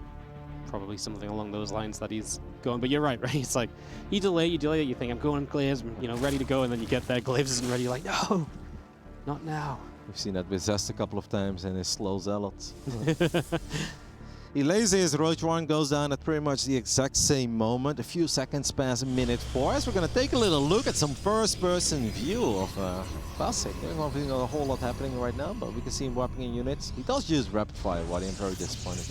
probably something along those lines that he's going. But you're right? It's like you delay it, you think I'm going Glaives, ready to go, and then you get there, Glaives isn't ready, you're like, no, not now.
We've seen that with Zest a couple of times and his slow zealots. Elazer's Roach Warren goes down at pretty much the exact same moment. A few seconds pass minute 4 as we're going to take a little look at some first-person view of Classic. There's not really a whole lot happening right now, but we can see him wiping in units. He does use rapid fire, what I'm very disappointed.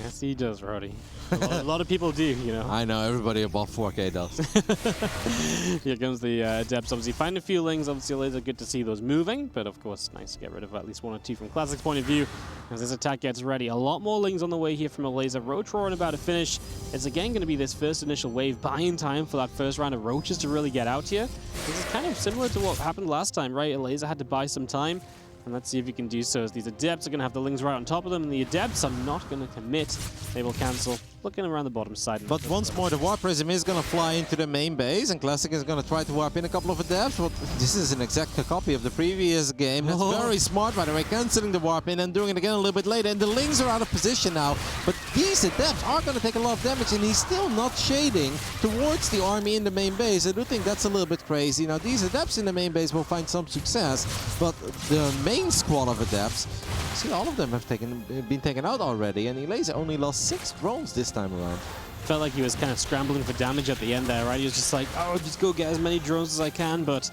Yes, he does, Roddy. A lot of people do,
I know, everybody above 4K does.
Here comes the Adepts. Obviously, find a few lings. Obviously, Elazer, good to see those moving, but of course, nice to get rid of at least 1 or 2 from Classic's point of view. As this attack gets ready, a lot more lings on the way here from Elazer. Roach Roaring about to finish. It's again going to be this first initial wave, buying time for that first round of roaches to really get out here. This is kind of similar to what happened last time, right? Elazer had to buy some time. And let's see if you can do so, as these Adepts are going to have the lings right on top of them, and the Adepts are not going to commit. They will cancel. Looking around the bottom side.
But once more, the Warp Prism is going to fly into the main base, and Classic is going to try to warp in a couple of Adepts. But this is an exact copy of the previous game. That's very smart, by the way, cancelling the warp in and doing it again a little bit later. And the lings are out of position now. But these Adepts are going to take a lot of damage, and he's still not shading towards the army in the main base. I do think that's a little bit crazy. Now, these Adepts in the main base will find some success, but the main squad of Adepts, see, all of them have been taken out already, and Elazer only lost 6 drones this time around.
Felt like he was kind of scrambling for damage at the end there, right? He was just like, oh, just go get as many drones as I can, but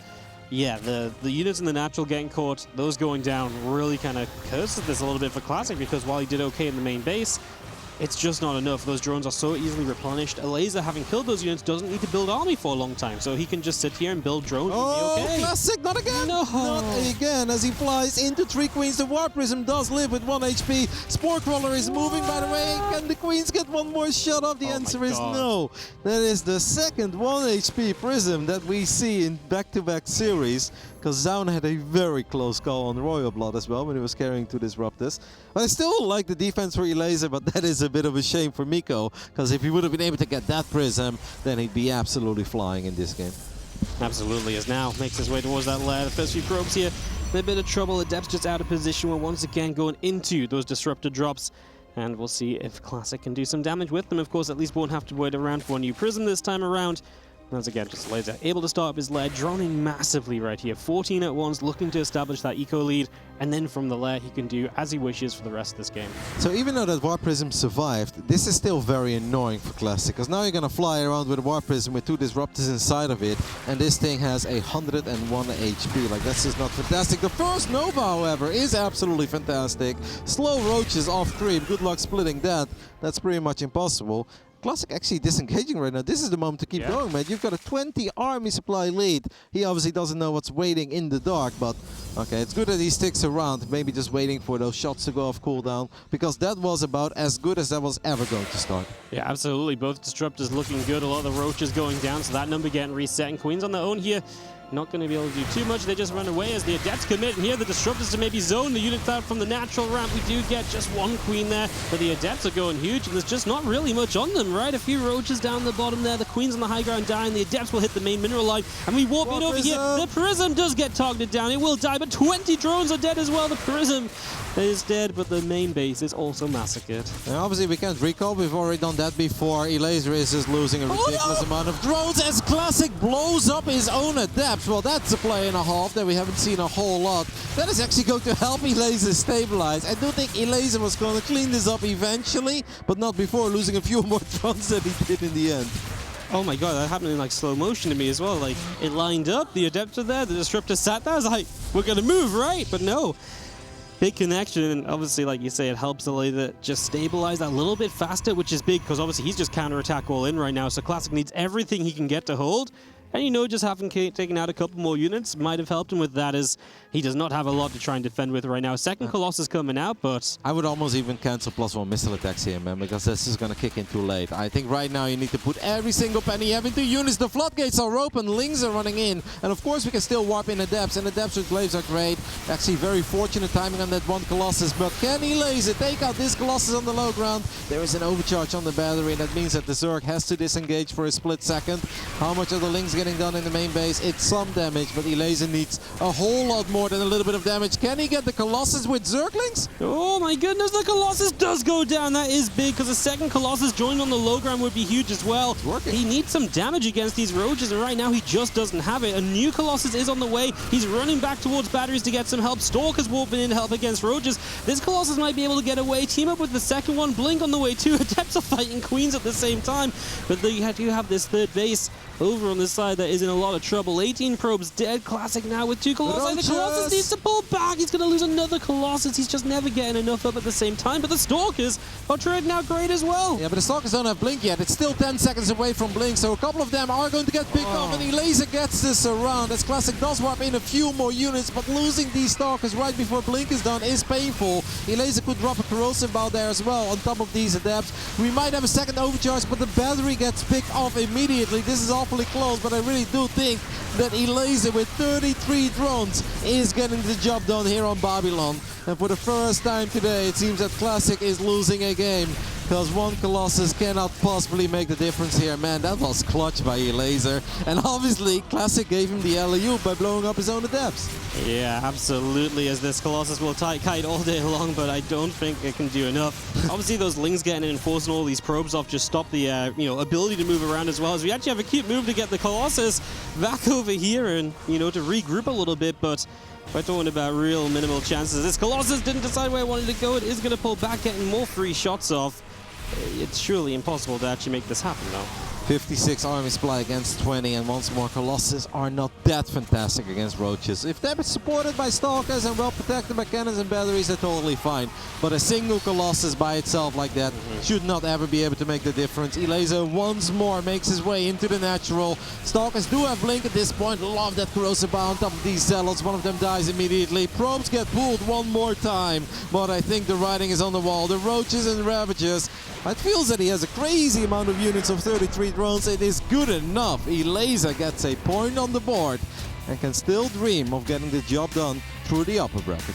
yeah, the units in the natural getting caught, those going down really kind of curses this a little bit for Classic, because while he did okay in the main base, it's just not enough. Those drones are so easily replenished. Elazer, having killed those units, doesn't need to build army for a long time, so he can just sit here and build drones and be okay.
Classic, not again!
No!
Not again, as he flies into 3 Queens. The Warp Prism does live with 1 HP. Spore Crawler is moving, by the way. Can the Queens get one more shot off? The answer is no. That is the second 1 HP Prism that we see in back-to-back series, because Zaun had a very close call on Royal Blood as well when he was carrying to disrupt this. But I still like the defense for Elazer, but that is a bit of a shame for Miko, because if he would have been able to get that Prism, then he'd be absolutely flying in this game.
Absolutely, as now makes his way towards that lair. The first few probes here, in a bit of trouble. Adepts just out of position. We're once again going into those disruptor drops. And we'll see if Classic can do some damage with them. Of course, at least won't have to wait around for a new Prism this time around. Once again, just Elazer able to start up his lair, droning massively right here. 14 at once, looking to establish that eco lead, and then from the lair he can do as he wishes for the rest of this game.
So even though that Warp Prism survived, this is still very annoying for Classic, because now you're going to fly around with a Warp Prism with 2 Disruptors inside of it, and this thing has 101 HP. Like, that's just not fantastic. The first Nova, however, is absolutely fantastic. Slow Roaches off creep. Good luck splitting that. That's pretty much impossible. Classic actually disengaging right now. This is the moment to keep going, man. You've got a 20 army supply lead. He obviously doesn't know what's waiting in the dark, but okay, it's good that he sticks around, maybe just waiting for those shots to go off cooldown, because that was about as good as that was ever going to start.
Yeah, absolutely. Both disruptors looking good. A lot of the roaches going down, so that number getting reset. And Queens on their own here, not going to be able to do too much. They just run away as the Adepts commit. And here the disruptors to maybe zone the units out from the natural ramp. We do get just one Queen there, but the Adepts are going huge. And there's just not really much on them, right? A few roaches down the bottom there. The Queens on the high ground dying. The Adepts will hit the main mineral line. And we warp it over here. The Prism does get targeted down. It will die, but 20 drones are dead as well. The Prism is dead, but the main base is also massacred.
And obviously we can't recall, we've already done that before. Elazer is just losing a ridiculous amount of drones as Classic blows up his own Adepts. Well, that's a play and a half that we haven't seen a whole lot. That is actually going to help Elazer stabilize. I do think Elazer was going to clean this up eventually, but not before losing a few more drones than he did in the end.
Oh my god, that happened in like slow motion to me as well. Like, it lined up, the Adepts are there, the Disruptor sat there. I was like, we're gonna move, right? But no. Big connection, and obviously, like you say, it helps Elazer just stabilize that a little bit faster, which is big, because obviously he's just counterattack all in right now, so Classic needs everything he can get to hold. And you know, just having taken out a couple more units might have helped him with that, as he does not have a lot to try and defend with right now. Second Colossus coming out, but
I would almost even cancel +1 missile attacks here, man, because this is going to kick in too late. I think right now you need to put every single penny you have into units. The floodgates are open, Lings are running in, and of course we can still warp in Adepts, and Adepts with Glaives are great. Actually very fortunate timing on that one Colossus, but can Elazer take out this Colossus on the low ground? There is an overcharge on the battery, and that means that the Zerg has to disengage for a split second. How much are the Lings getting done in the main base? It's some damage, but Elazer needs a whole lot more than a little bit of damage. Can he get the Colossus with Zerglings?
Oh my goodness, the Colossus does go down. That is big, because a second Colossus joined on the low ground would be huge as well. He needs some damage against these roaches, and right now he just doesn't have it. A new Colossus is on the way. He's running back towards batteries to get some help. Stalker's warping in to help against roaches. This Colossus might be able to get away. Team up with the second one. Blink on the way too. Adepts are fighting Queens at the same time, but they do have this third base over on this side that is in a lot of trouble. 18 probes dead. Classic now with 2 Colossi. The Colossus needs to pull back. He's going to lose another Colossus. He's just never getting enough up at the same time. But the Stalkers are trading out great as well.
Yeah, but the Stalkers don't have Blink yet. It's still 10 seconds away from Blink, so a couple of them are going to get picked off, and Elazer gets this around. As Classic does warp in a few more units, but losing these Stalkers right before Blink is done is painful. Elazer could drop a Corrosive Bow there as well on top of these Adepts. We might have a second overcharge, but the battery gets picked off immediately. This is awfully close, but I really do think that Elazer with 33 drones is getting the job done here on Babylon. And for the first time today, it seems that Classic is losing a game, because one Colossus cannot possibly make the difference here. Man, that was clutch by Elazer. And obviously, Classic gave him the alley-oop by blowing up his own Adepts.
Yeah, absolutely, as this Colossus will kite all day long, but I don't think it can do enough. Obviously, those Lings getting in and forcing all these probes off just stop the ability to move around, as well as we actually have a cute move to get the Colossus back over here and, to regroup a little bit, but we're talking about real minimal chances. This Colossus didn't decide where it wanted to go. It is going to pull back, getting more free shots off. It's surely impossible to actually make this happen, though.
56 army supply against 20, and once more Colossus are not that fantastic against roaches. If they're supported by Stalkers and well protected by cannons and batteries, they're totally fine. But a single Colossus by itself like that should not ever be able to make the difference. Elazer once more makes his way into the natural. Stalkers do have Blink at this point. Love that Corrosive Bow on top of these Zealots. One of them dies immediately. Probes get pulled one more time, but I think the writing is on the wall. The roaches and Ravagers, it feels that he has a crazy amount of units of 33 drones. It is good enough. Elazer gets a point on the board and can still dream of getting the job done through the upper bracket.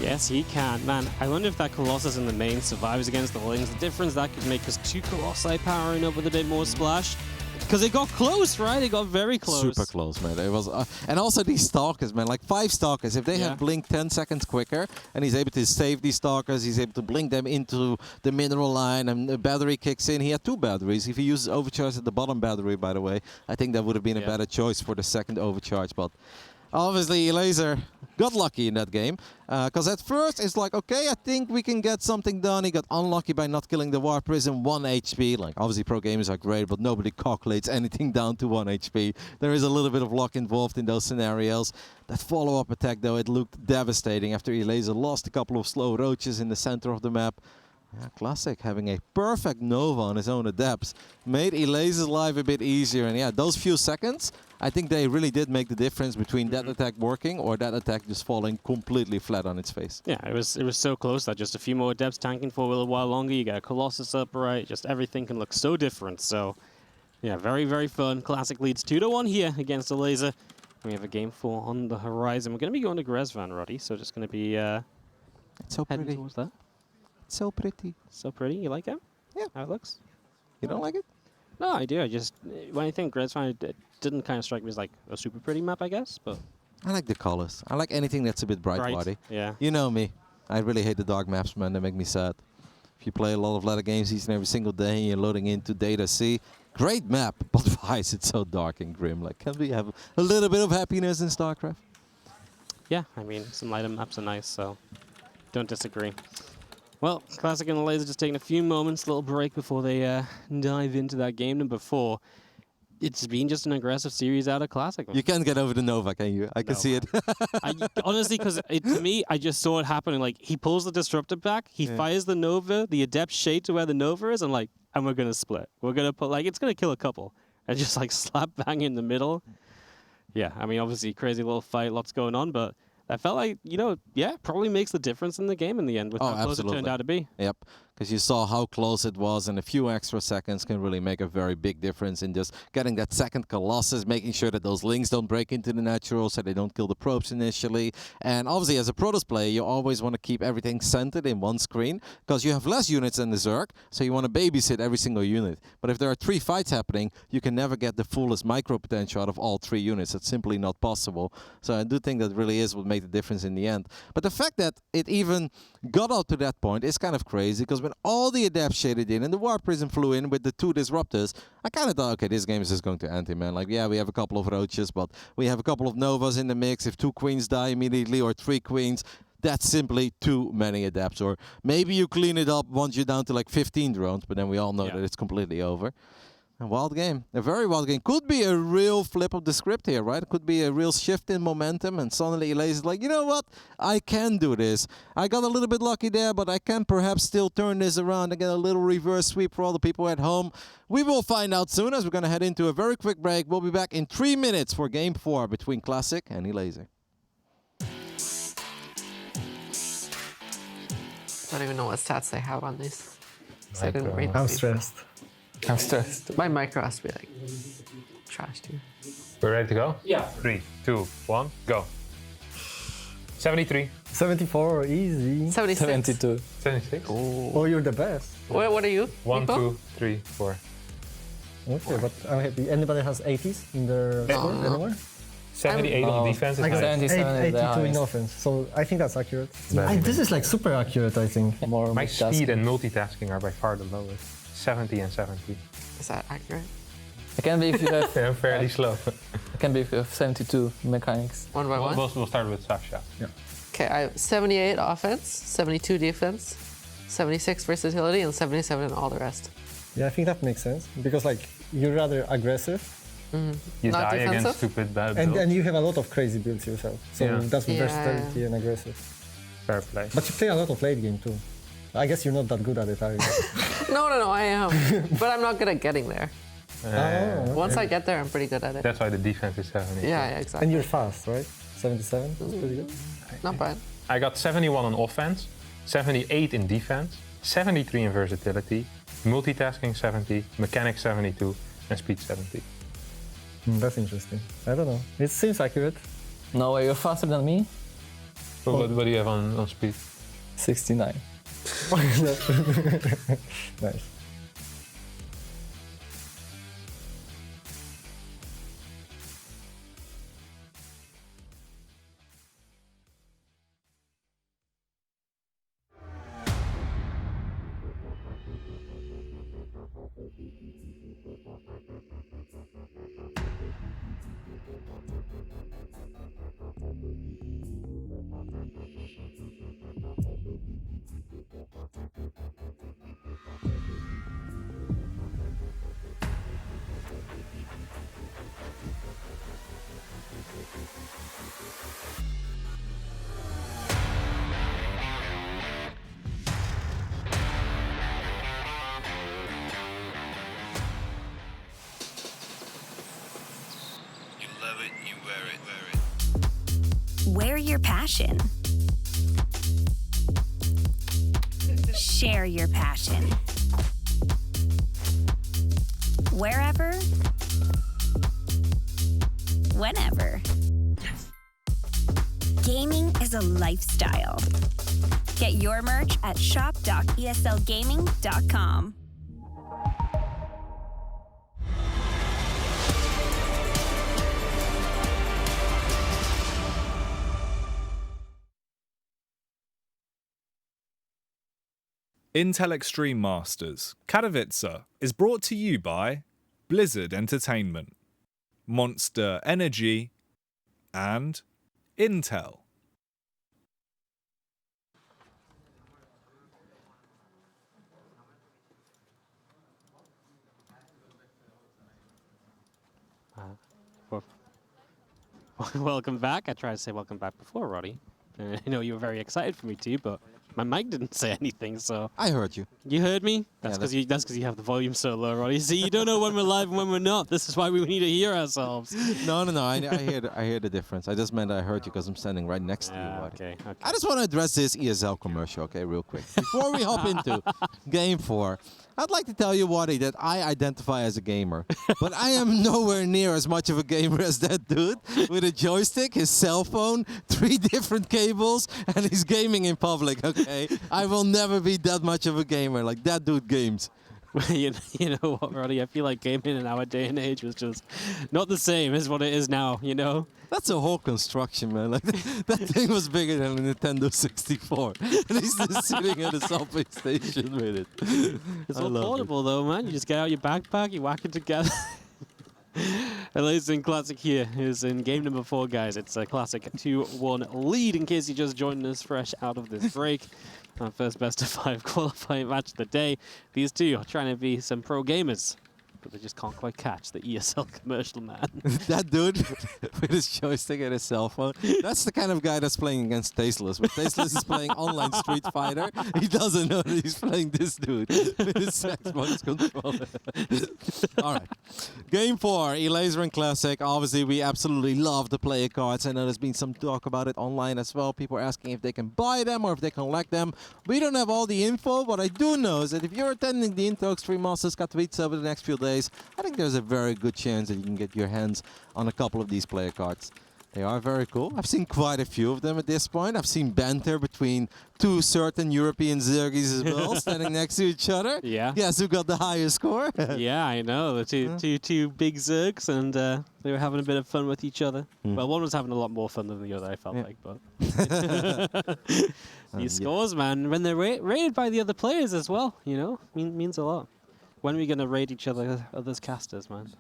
Yes, he can. Man, I wonder if that Colossus in the main survives against the Lings. The difference that could make us 2 Colossi powering up with a bit more splash. Because it got close, right? It got very close.
Super close, man. It was, and also these Stalkers, man. Like 5 Stalkers. If they have Blink 10 seconds quicker, and he's able to save these Stalkers, he's able to blink them into the mineral line, and the battery kicks in. He had 2 batteries. If he uses overcharge at the bottom battery, by the way, I think that would have been a better choice for the second overcharge. But obviously, Elazer got lucky in that game. Because at first, it's like, okay, I think we can get something done. He got unlucky by not killing the War Prism, 1 HP. Like, obviously, pro gamers are great, but nobody calculates anything down to 1 HP. There is a little bit of luck involved in those scenarios. That follow-up attack, though, it looked devastating after Elazer lost a couple of slow roaches in the center of the map. Yeah, Classic having a perfect Nova on his own adepts made Elazer's life a bit easier. And yeah, those few seconds, I think they really did make the difference between that attack working or that attack just falling completely flat on its face.
Yeah, it was so close that just a few more adepts tanking for a little while longer. You got a Colossus up, right? Just everything can look so different. So, yeah, very, very fun. Classic leads 2-1 here against Elazer. We have a game 4 on the horizon. We're going to be going to Grezvan, Roddy, so just going to be
It's so
heading
pretty.
towards that.
So pretty.
So pretty. You like it?
Yeah.
How it looks?
You don't like it?
No, I do. I just, when I think Grezvan, it didn't kind of strike me as like a super pretty map, I guess, but...
I like the colors. I like anything that's a bit bright, body.
Yeah.
You know me. I really hate the dark maps, man. They make me sad. If you play a lot of ladder games each and every single day and you're loading into Data C, great map, but why is it so dark and grim? Like, can we have a little bit of happiness in StarCraft?
Yeah, I mean, some lighter maps are nice, so don't disagree. Well, Classic and Elazer just taking a few moments, little break before they dive into that game number 4. It's been just an aggressive series out of Classic.
You can't get over the Nova, can you? I can see it.
Honestly, because to me, I just saw it happening. Like, he pulls the Disruptor back, he fires the Nova, the Adept shade to where the Nova is, and like, and we're going to split. We're going to put, like, it's going to kill a couple. And just, like, slap bang in the middle. Yeah, I mean, obviously, crazy little fight, lots going on, but I felt like, you know, yeah, probably makes the difference in the game in the end with how close it turned out to be.
Yep, because you saw how close it was, and a few extra seconds can really make a very big difference in just getting that second Colossus, making sure that those links don't break into the natural so they don't kill the probes initially. And obviously, as a Protoss player, you always want to keep everything centered in one screen because you have less units than the Zerg, so you want to babysit every single unit. But if there are 3 fights happening, you can never get the fullest micro potential out of all 3 units. It's simply not possible. So I do think that really is what made the difference in the end. But the fact that it even got out to that point is kind of crazy because when all the adepts shaded in and the War Prism flew in with the 2 disruptors, I kind of thought, okay, this game is just going to end him, man. Like, yeah, we have a couple of Roaches, but we have a couple of Novas in the mix. If 2 Queens die immediately or 3 Queens, that's simply too many adepts. Or maybe you clean it up once you're down to like 15 drones, but then we all know that it's completely over. A wild game, a very wild game. Could be a real flip of the script here, right? It could be a real shift in momentum, and suddenly Elazer is like, you know what? I can do this. I got a little bit lucky there, but I can perhaps still turn this around and get a little reverse sweep for all the people at home. We will find out soon as we're going to head into a very quick break. We'll be back in 3 minutes for Game 4 between Classic and Elazer.
I don't even know what stats they have on these. So I didn't read
I'm
these.
stressed.
I'm stressed.
My micro has to be like trash too.
We're ready to go?
Yeah.
3, 2, 1, go. 73.
74, easy.
76.
72. 76.
Oh, you're the best.
What are you?
1,
Nico?
2, 3, 4.
Okay, but I'm happy. Anybody has 80s in their score anywhere?
78 on defense is
I got
nice.
82
77
in
highest.
offense, so I think that's accurate.
Better.
This is like super accurate, I think.
My
multitasking.
speed and multitasking are by far the lowest. 70 and 70.
Is that accurate?
It can be if you have
I'm fairly slow.
it can be if you have 72 mechanics.
One by one?
We'll start with Sasha.
Okay, I have 78 offense, 72 defense, 76 versatility, and 77 in all the rest.
Yeah, I think that makes sense because like you're rather aggressive,
You
Not
die against
defensive?
stupid bad
and
builds.
you have a lot of crazy builds yourself. So
Yeah.
that's
Yeah.
versatility and aggressive.
Fair play.
But you play a lot of late game too. I guess you're not that good at it, are you?
No, I am. But I'm not good at getting there. Once I get there, I'm pretty good at it.
That's why the defense is 70.
Yeah, exactly.
And you're fast, right? 77, that's pretty good.
Not bad.
I got 71 on offense, 78 in defense, 73 in versatility, multitasking 70, mechanics 72, and speed 70.
That's interesting. I don't know. It seems accurate.
No way, you're faster than me.
So what do you have on speed?
69.
Nice.
Wear your passion. Share your passion. Wherever, whenever. Gaming is a lifestyle. Get your merch at shop.eslgaming.com.
Intel Extreme Masters Katowice is brought to you by Blizzard Entertainment, Monster Energy, and Intel.
Welcome back. I tried to say welcome back before, Roddy. I know you were very excited for me too, but my mic didn't say anything, so...
I heard you.
You heard me? That's because you have the volume so low, Roddy. See, you don't know when we're live and when we're not. This is why we need to hear ourselves.
No. I hear the difference. I just meant I heard you because I'm standing right next to you, buddy.
Okay.
I just want to address this ESL commercial, okay, real quick. Before we hop into Game 4, I'd like to tell you, Waddy, that I identify as a gamer. But I am nowhere near as much of a gamer as that dude with a joystick, his cell phone, 3 different cables, and he's gaming in public, okay? I will never be that much of a gamer like that dude games.
you know what, Roddy? I feel like gaming in our day and age was just not the same as what it is now, you know?
That's a whole construction, man. Like that thing was bigger than a Nintendo 64. And he's just sitting at a subway station with it.
It's all portable though, man. You just get out your backpack, you whack it together. Elazer Classic here is in game number 4, guys. It's a classic 2-1 lead in case you're just joining us fresh out of this break. Our first best of 5 qualifying match of the day. These two are trying to be some pro gamers, but they just can't quite catch the ESL commercial, man.
That dude with his joystick and his cell phone, that's the kind of guy that's playing against Tasteless. When Tasteless is playing online Street Fighter, he doesn't know that he's playing this dude with his Xbox controller. All right. Game 4, Elazer Classic. Obviously, we absolutely love the player cards. I know there's been some talk about it online as well. People are asking if they can buy them or if they can collect them. We don't have all the info. What I do know is that if you're attending the Intel Extreme Masters Katowice over the next few days, I think there's a very good chance that you can get your hands on a couple of these player cards. They are very cool. I've seen quite a few of them at this point. I've seen banter between 2 certain European Zergis as well, standing next to each other.
Yeah.
Guess who got the highest score?
Yeah, I know. The two big Zergs, and they were having a bit of fun with each other. Well, one was having a lot more fun than the other, I felt like. But these scores, man, when they're rated by the other players as well, you know, means a lot. When are we going to raid each other's casters, man?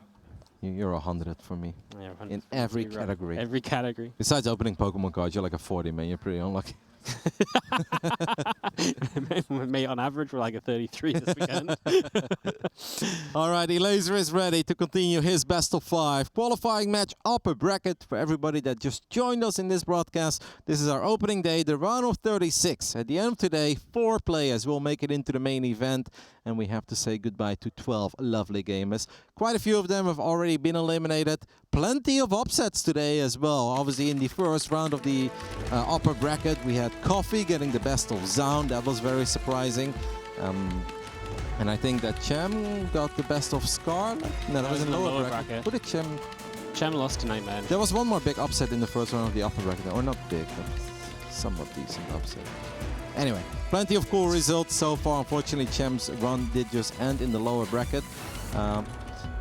You're 100 for me.
Yeah,
in every category.
Every category.
Besides opening Pokemon cards, you're like a 40, man. You're pretty unlucky.
Mate, on average, we're like a 33 this weekend.
All right, Elazer is ready to continue his best of 5 qualifying match upper bracket. For everybody that just joined us in this broadcast, this is our opening day, the round of 36. At the end of today, 4 players will make it into the main event, and we have to say goodbye to 12 lovely gamers. Quite a few of them have already been eliminated. Plenty of upsets today as well. Obviously, in the first round of the upper bracket, we had Coffee getting the best of Zaun. That was very surprising. And I think that Chem got the best of Scarlet. No, that was in the lower bracket. Who did Chem?
Chem lost tonight, man.
There was one more big upset in the first round of the upper bracket. Or not big, but somewhat decent upset. Anyway, plenty of cool results so far. Unfortunately, Chem's run did just end in the lower bracket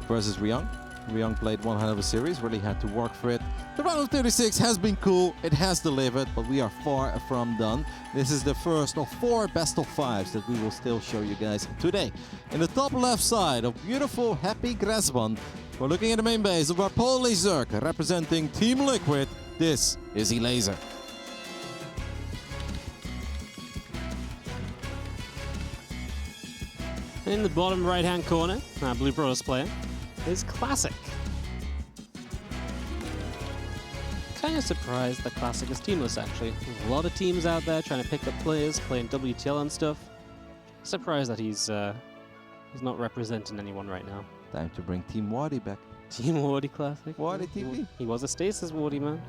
versus Ryung. Ryung played one hell of a series, really had to work for it. The round of 36 has been cool, it has delivered, but we are far from done. This is the first of 4 best of 5s that we will still show you guys today. In the top left side of beautiful, happy Gresban, we're looking at the main base of our Polish Zerg, representing Team Liquid. This is Elazer.
In the bottom right-hand corner, our Blue Bros player is Classic. Kind of surprised that Classic is teamless, actually. There's a lot of teams out there trying to pick up players, playing WTL and stuff. Surprised that he's not representing anyone right now.
Time to bring Team Wadi back.
Team Wardy Classic.
Wardy TV?
He was a stasis Wardy, man.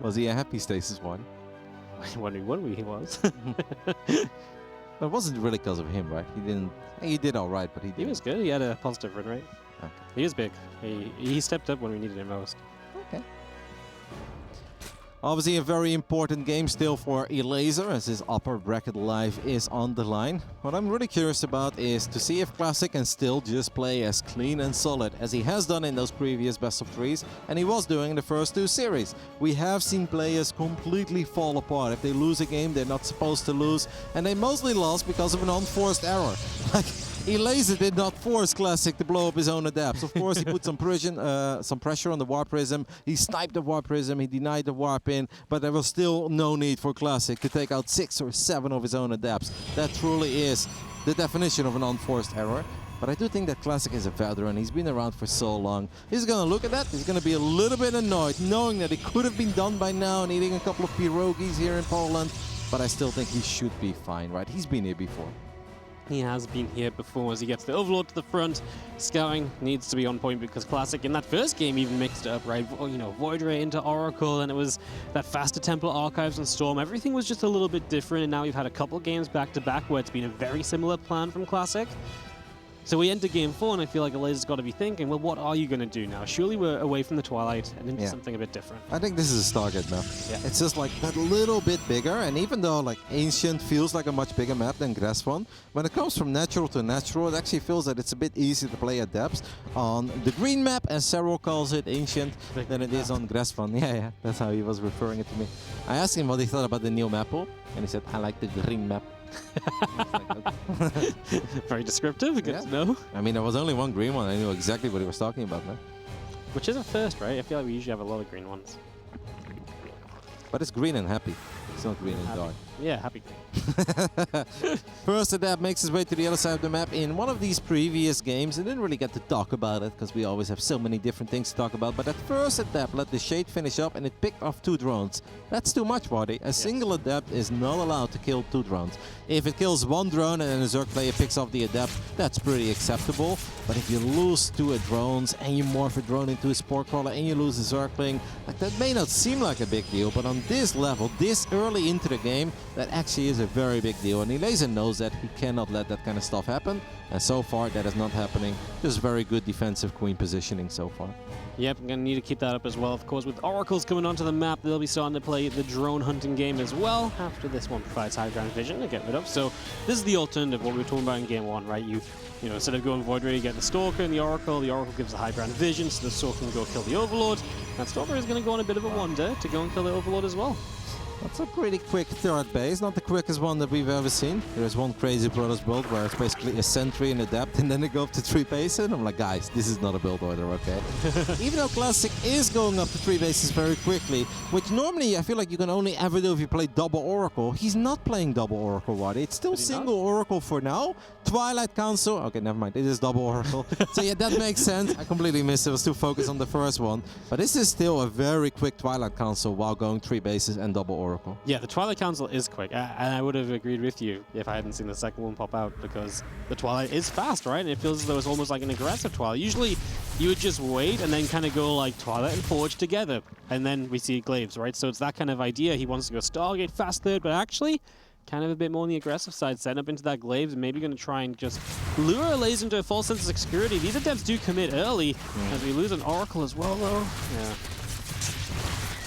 Was he a happy stasis one?
When he won, he was.
But it wasn't really because of him, right? He did all right, but he
He was good. He had a positive run rate.
Okay.
He is big. He stepped up when we needed him most.
Okay. Obviously a very important game still for Elazer as his upper bracket life is on the line. What I'm really curious about is to see if Classic can still just play as clean and solid as he has done in those previous best of threes and he was doing in the first two series. We have seen players completely fall apart. If they lose a game they're not supposed to lose, and they mostly lost because of an unforced error. Like, Elazer did not force Classic to blow up his own adapts. Of course, he put some pressure on the Warp Prism. He sniped the Warp Prism. He denied the Warp in. But there was still no need for Classic to take out 6 or 7 of his own adapts. That truly is the definition of an unforced error. But I do think that Classic is a veteran. He's been around for so long. He's going to look at that. He's going to be a little bit annoyed, knowing that it could have been done by now and eating a couple of pierogies here in Poland. But I still think he should be fine, right? He's been here before.
He has been here before as he gets the Overlord to the front. Scouting needs to be on point because Classic in that first game even mixed it up, right? You know, Void Ray into Oracle, and it was that faster Temple Archives and Storm. Everything was just a little bit different, and now we've had a couple games back-to-back where it's been a very similar plan from Classic. So we enter game 4, and I feel like Elazer's got to be thinking, well, what are you going to do now? Surely we're away from the Twilight and into something a bit different.
I think this is a Stargate map.
Yeah.
It's just like that little bit bigger, and even though like Ancient feels like a much bigger map than Grasphon, when it comes from natural to natural, it actually feels that it's a bit easier to play at depths on the green map, as Cyril calls it, Ancient, than it is on Grasphon. Yeah, that's how he was referring it to me. I asked him what he thought about the new map, and he said, I like the green map.
Very descriptive, good
Yeah.
to know.
I mean, there was only one green one. I knew exactly what he was talking about, man.
Which is a first, right? I feel like we usually have a lot of green ones.
But it's green and happy. It's not green and
Happy.
dark.
Yeah, happy.
First adapt makes his way to the other side of the map. In one of these previous games, I didn't really get to talk about it because we always have so many different things to talk about. But that first adapt let the Shade finish up and it picked off 2 drones. That's too much, Wardy. A single adapt is not allowed to kill 2 drones. If it kills 1 drone and then a Zerg player picks off the adapt, that's pretty acceptable. But if you lose 2 drones and you morph a drone into a Spore Crawler and you lose a Zergling, like that may not seem like a big deal, but on this level, this early into the game, that actually is a very big deal. And Elazer knows that he cannot let that kind of stuff happen. And so far, that is not happening. Just very good defensive queen positioning so far.
Yep, I'm going to need to keep that up as well. Of course, with Oracles coming onto the map, they'll be starting to play the drone hunting game as well. After this one provides high ground vision to get rid of. So this is the alternative, what we were talking about in game 1, right? You know, instead of going Void Ray, you get the Stalker and the Oracle. The Oracle gives the high ground vision, so the Stalker can go kill the Overlord. And Stalker is going to go on a bit of a wander to go and kill the Overlord as well.
That's a pretty quick third base, not the quickest one that we've ever seen. There's one Crazy Brothers build where it's basically a sentry and adapt and then they go up to 3 bases. And I'm like, guys, this is not a build order, okay? Even though Classic is going up to 3 bases very quickly, which normally I feel like you can only ever do if you play double Oracle. He's not playing double Oracle, Wardy. It's still single Oracle for now. Twilight Council, okay, never mind, it is double Oracle. So yeah, that makes sense. I completely missed it. I was too focused on the first one. But this is still a very quick Twilight Council while going 3 bases and double Oracle.
Yeah, the Twilight Council is quick, and I would have agreed with you if I hadn't seen the second one pop out, because the Twilight is fast, right? And it feels as though it's almost like an aggressive Twilight. Usually, you would just wait and then kind of go like Twilight and Forge together, and then we see Glaives, right? So it's that kind of idea. He wants to go Stargate fast third, but actually, kind of a bit more on the aggressive side, setting up into that Glaives, and maybe going to try and just lure Elazer into a false sense of security. These adepts do commit early, as we lose an Oracle as well, though. Yeah.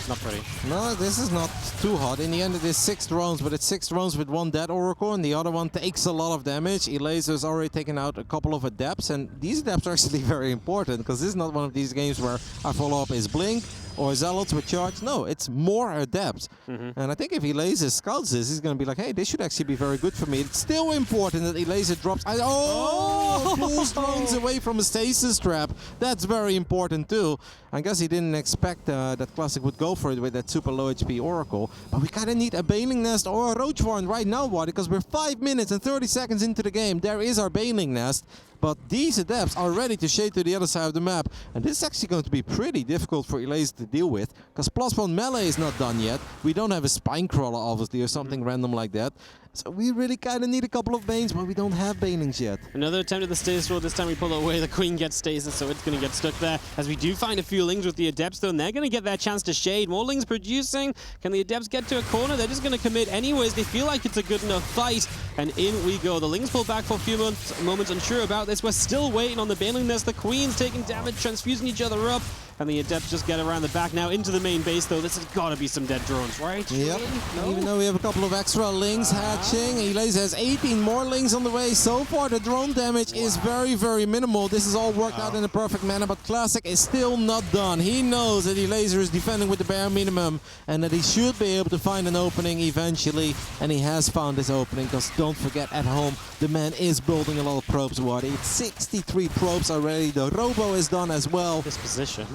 Not pretty.
No, this is not too hot. In the end, it is 6 drones, but it's 6 drones with 1 dead Oracle, and the other one takes a lot of damage. Elazer's already taken out a couple of adepts, and these adepts are actually very important, because this is not one of these games where I follow up is Blink or Zealots with charge. No, it's more adepts. And I think if Elazer scouts this, he's going to be like, hey, this should actually be very good for me. It's still important that Elazer drops... pulls drones away from a stasis trap. That's very important too. I guess he didn't expect that Classic would go for it with that super low HP Oracle. But we kind of need a Bailing Nest or a Roach Warren right now, Wardy, because we're 5 minutes and 30 seconds into the game. There is our Bailing Nest. But these adepts are ready to shade to the other side of the map. And this is actually going to be pretty difficult for Elazer to deal with, because +1 melee is not done yet. We don't have a Spine Crawler, obviously, or something random like that. So we really kind of need a couple of Banes, but we don't have Banelings yet.
Another attempt at the stasis sword. This time we pull it away. The Queen gets stasis, so it's going to get stuck there. As we do find a few Lings with the Adepts, though, and they're going to get their chance to shade. More Lings producing. Can the Adepts get to a corner? They're just going to commit anyways. They feel like it's a good enough fight. And in we go. The Lings pull back for a few moments unsure about this. We're still waiting on the Baneling nest. The Queen's taking damage, transfusing each other up. And the Adepts just get around the back now into the main base, though. This has got to be some dead drones, right?
Yep.
No?
Even though we have a couple of extra Lings hatching, Elazer has 18 more Lings on the way. So far, the drone damage is very, very minimal. This is all worked out in a perfect manner, but Classic is still not done. He knows that Elazer is defending with the bare minimum and that he should be able to find an opening eventually. And he has found this opening, because don't forget, at home, the man is building a lot of probes, Waddy. 63 probes already. The Robo is done as well.
This position.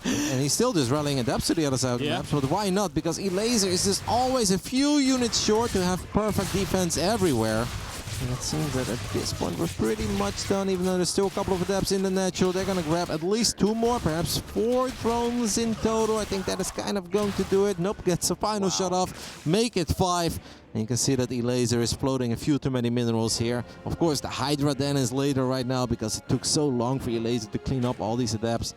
And he's still just rallying Adepts to the other side of the map, but why not? Because Elazer is just always a few units short to have perfect defense everywhere. And it seems that at this point we're pretty much done, even though there's still a couple of Adepts in the natural. They're going to grab at least 2 more, perhaps 4 drones in total. I think that is kind of going to do it. Nope, gets a final shot off, make it 5. And you can see that Elazer is floating a few too many minerals here. Of course, the Hydra Den is later right now, because it took so long for Elazer to clean up all these Adepts.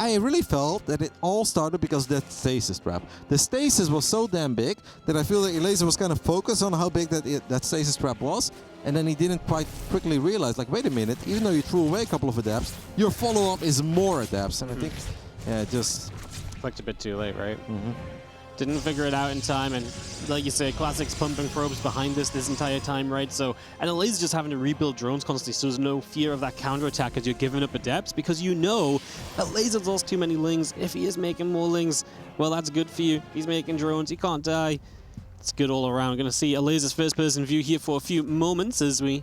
I really felt that it all started because of that stasis trap. The stasis was so damn big that I feel that Elazer was kind of focused on how big that stasis trap was, and then he didn't quite quickly realize, like, wait a minute, even though you threw away a couple of Adepts, your follow-up is more Adepts. And I think, just
Clicked a bit too late, right? Didn't figure it out in time, and like you say, Classic's pumping probes behind this entire time, right? So, and Elazer's just having to rebuild drones constantly, so there's no fear of that counterattack as you're giving up Adepts, because you know Elazer's lost too many Lings. If he is making more Lings, well, that's good for you. He's making drones, he can't die. It's good all around. We're going to see Elazer's first-person view here for a few moments as we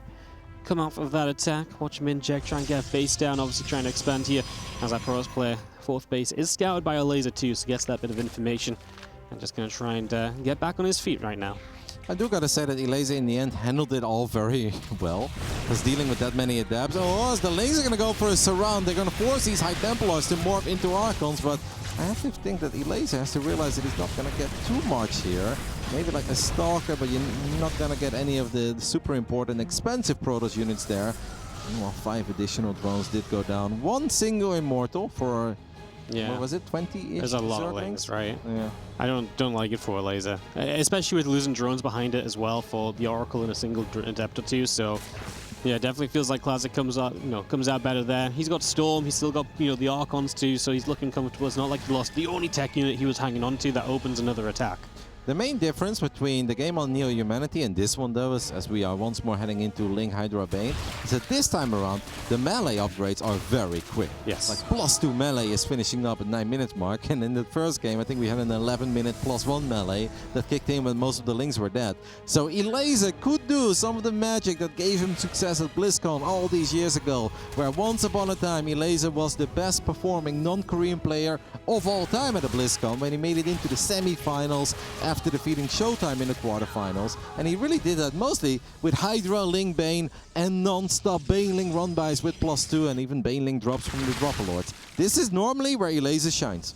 come off of that attack. Watch him inject, try and get a base down, obviously trying to expand here as that Protoss player. 4th base is scouted by Elazer too, so gets that bit of information. I'm just going to try and get back on his feet right now.
I do gotta say that Elazer in the end handled it all very well. Because dealing with that many Adepts. Oh, the Lings are gonna go for a surround. They're gonna force these High Templars to morph into Archons, but I have to think that Elazer has to realize that he's not gonna get too much here. Maybe like a Stalker, but you're not gonna get any of the super important expensive Protoss units there. Well, 5 additional drones did go down. 1 single Immortal for... What was it, 20-ish?
There's a lot of Lings, right?
Yeah.
I don't like it for Elazer, especially with losing drones behind it as well for the Oracle and a single Adept or 2. So, yeah, definitely feels like Classic comes out better there. He's got Storm, he's still got the Archons too, so he's looking comfortable. It's not like he lost the only tech unit he was hanging on to that opens another attack.
The main difference between the game on Neo Humanity and this one, though, is as we are once more heading into Ling Hydra Bane, is that this time around, the melee upgrades are very quick.
Yes.
Like +2 melee is finishing up at 9 minutes mark, and in the first game, I think we had an 11-minute +1 melee that kicked in when most of the Lings were dead. So Elazer could do some of the magic that gave him success at BlizzCon all these years ago, where once upon a time, Elazer was the best performing non-Korean player of all time at a BlizzCon when he made it into the semi-finals after defeating Showtime in the quarterfinals. And he really did that mostly with Hydra, Ling, Bane, and non-stop Baneling run-bys with +2 and even Baneling drops from the Dropper Lords. This is normally where Elazer shines.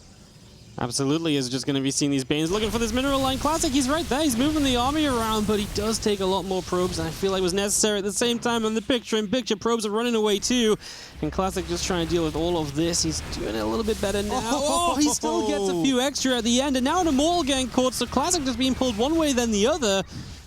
Absolutely, is just going to be seeing these Banes looking for this mineral line. Classic, he's right there. He's moving the army around, but he does take a lot more probes, and I feel like it was necessary at the same time on the picture-in-picture. Probes are running away too, and Classic just trying to deal with all of this. He's doing it a little bit better now. Oh, he still gets a few extra at the end, and now an Immortal getting caught, so Classic just being pulled one way then the other.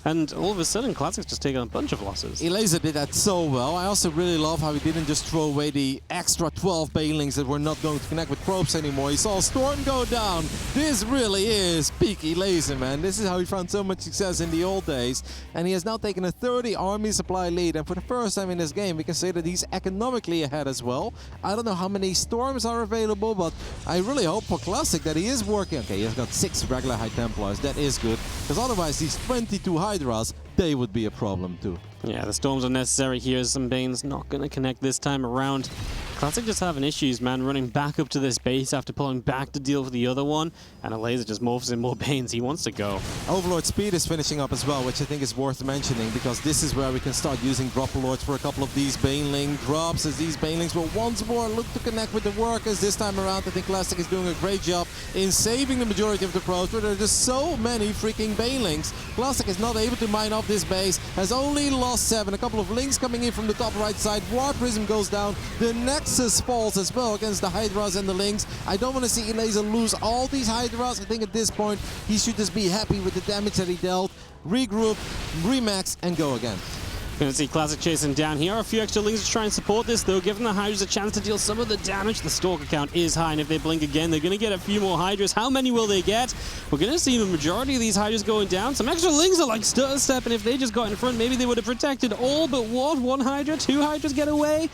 And all of a sudden, Classic's just taking a bunch of losses.
Elazer did that so well. I also really love how he didn't just throw away the extra 12 Banelings that were not going to connect with probes anymore. He saw Storm go down. This really is peak Elazer, man. This is how he found so much success in the old days. And he has now taken a 30 army supply lead. And for the first time in this game, we can say that he's economically ahead as well. I don't know how many Storms are available, but I really hope for Classic that he is working. Okay, he's got 6 regular High Templars. That is good. Because otherwise, these 22 Hydras, they would be a problem too.
Yeah, the Storms are necessary here. Some Bane's not going to connect this time around. Classic just having issues, man, running back up to this base after pulling back to deal with the other one, and Elazer just morphs in more pains. He wants to go.
Overlord speed is finishing up as well, which I think is worth mentioning, because this is where we can start using drop lords for a couple of these Baneling drops, as these Banelings will once more look to connect with the workers. This time around, I think Classic is doing a great job in saving the majority of the probes, but there are just so many freaking Banelings. Classic is not able to mine off this base, has only lost 7. A couple of links coming in from the top right side. War Prism goes down. The Nexus falls as well against the Hydras and the Lynx. I don't want to see Elazer lose all these Hydras. I think at this point he should just be happy with the damage that he dealt, regroup, remax, and go again.
Gonna see Classic chasing down here. A few extra links to try and support this, though, giving the Hydras a chance to deal some of the damage. The Stalker count is high, and if they blink again, they're gonna get a few more Hydras. How many will they get? We're gonna see the majority of these Hydras going down. Some extra links are like stutter step, and if they just got in front, maybe they would have protected all but one Hydra. 2 Hydras get away.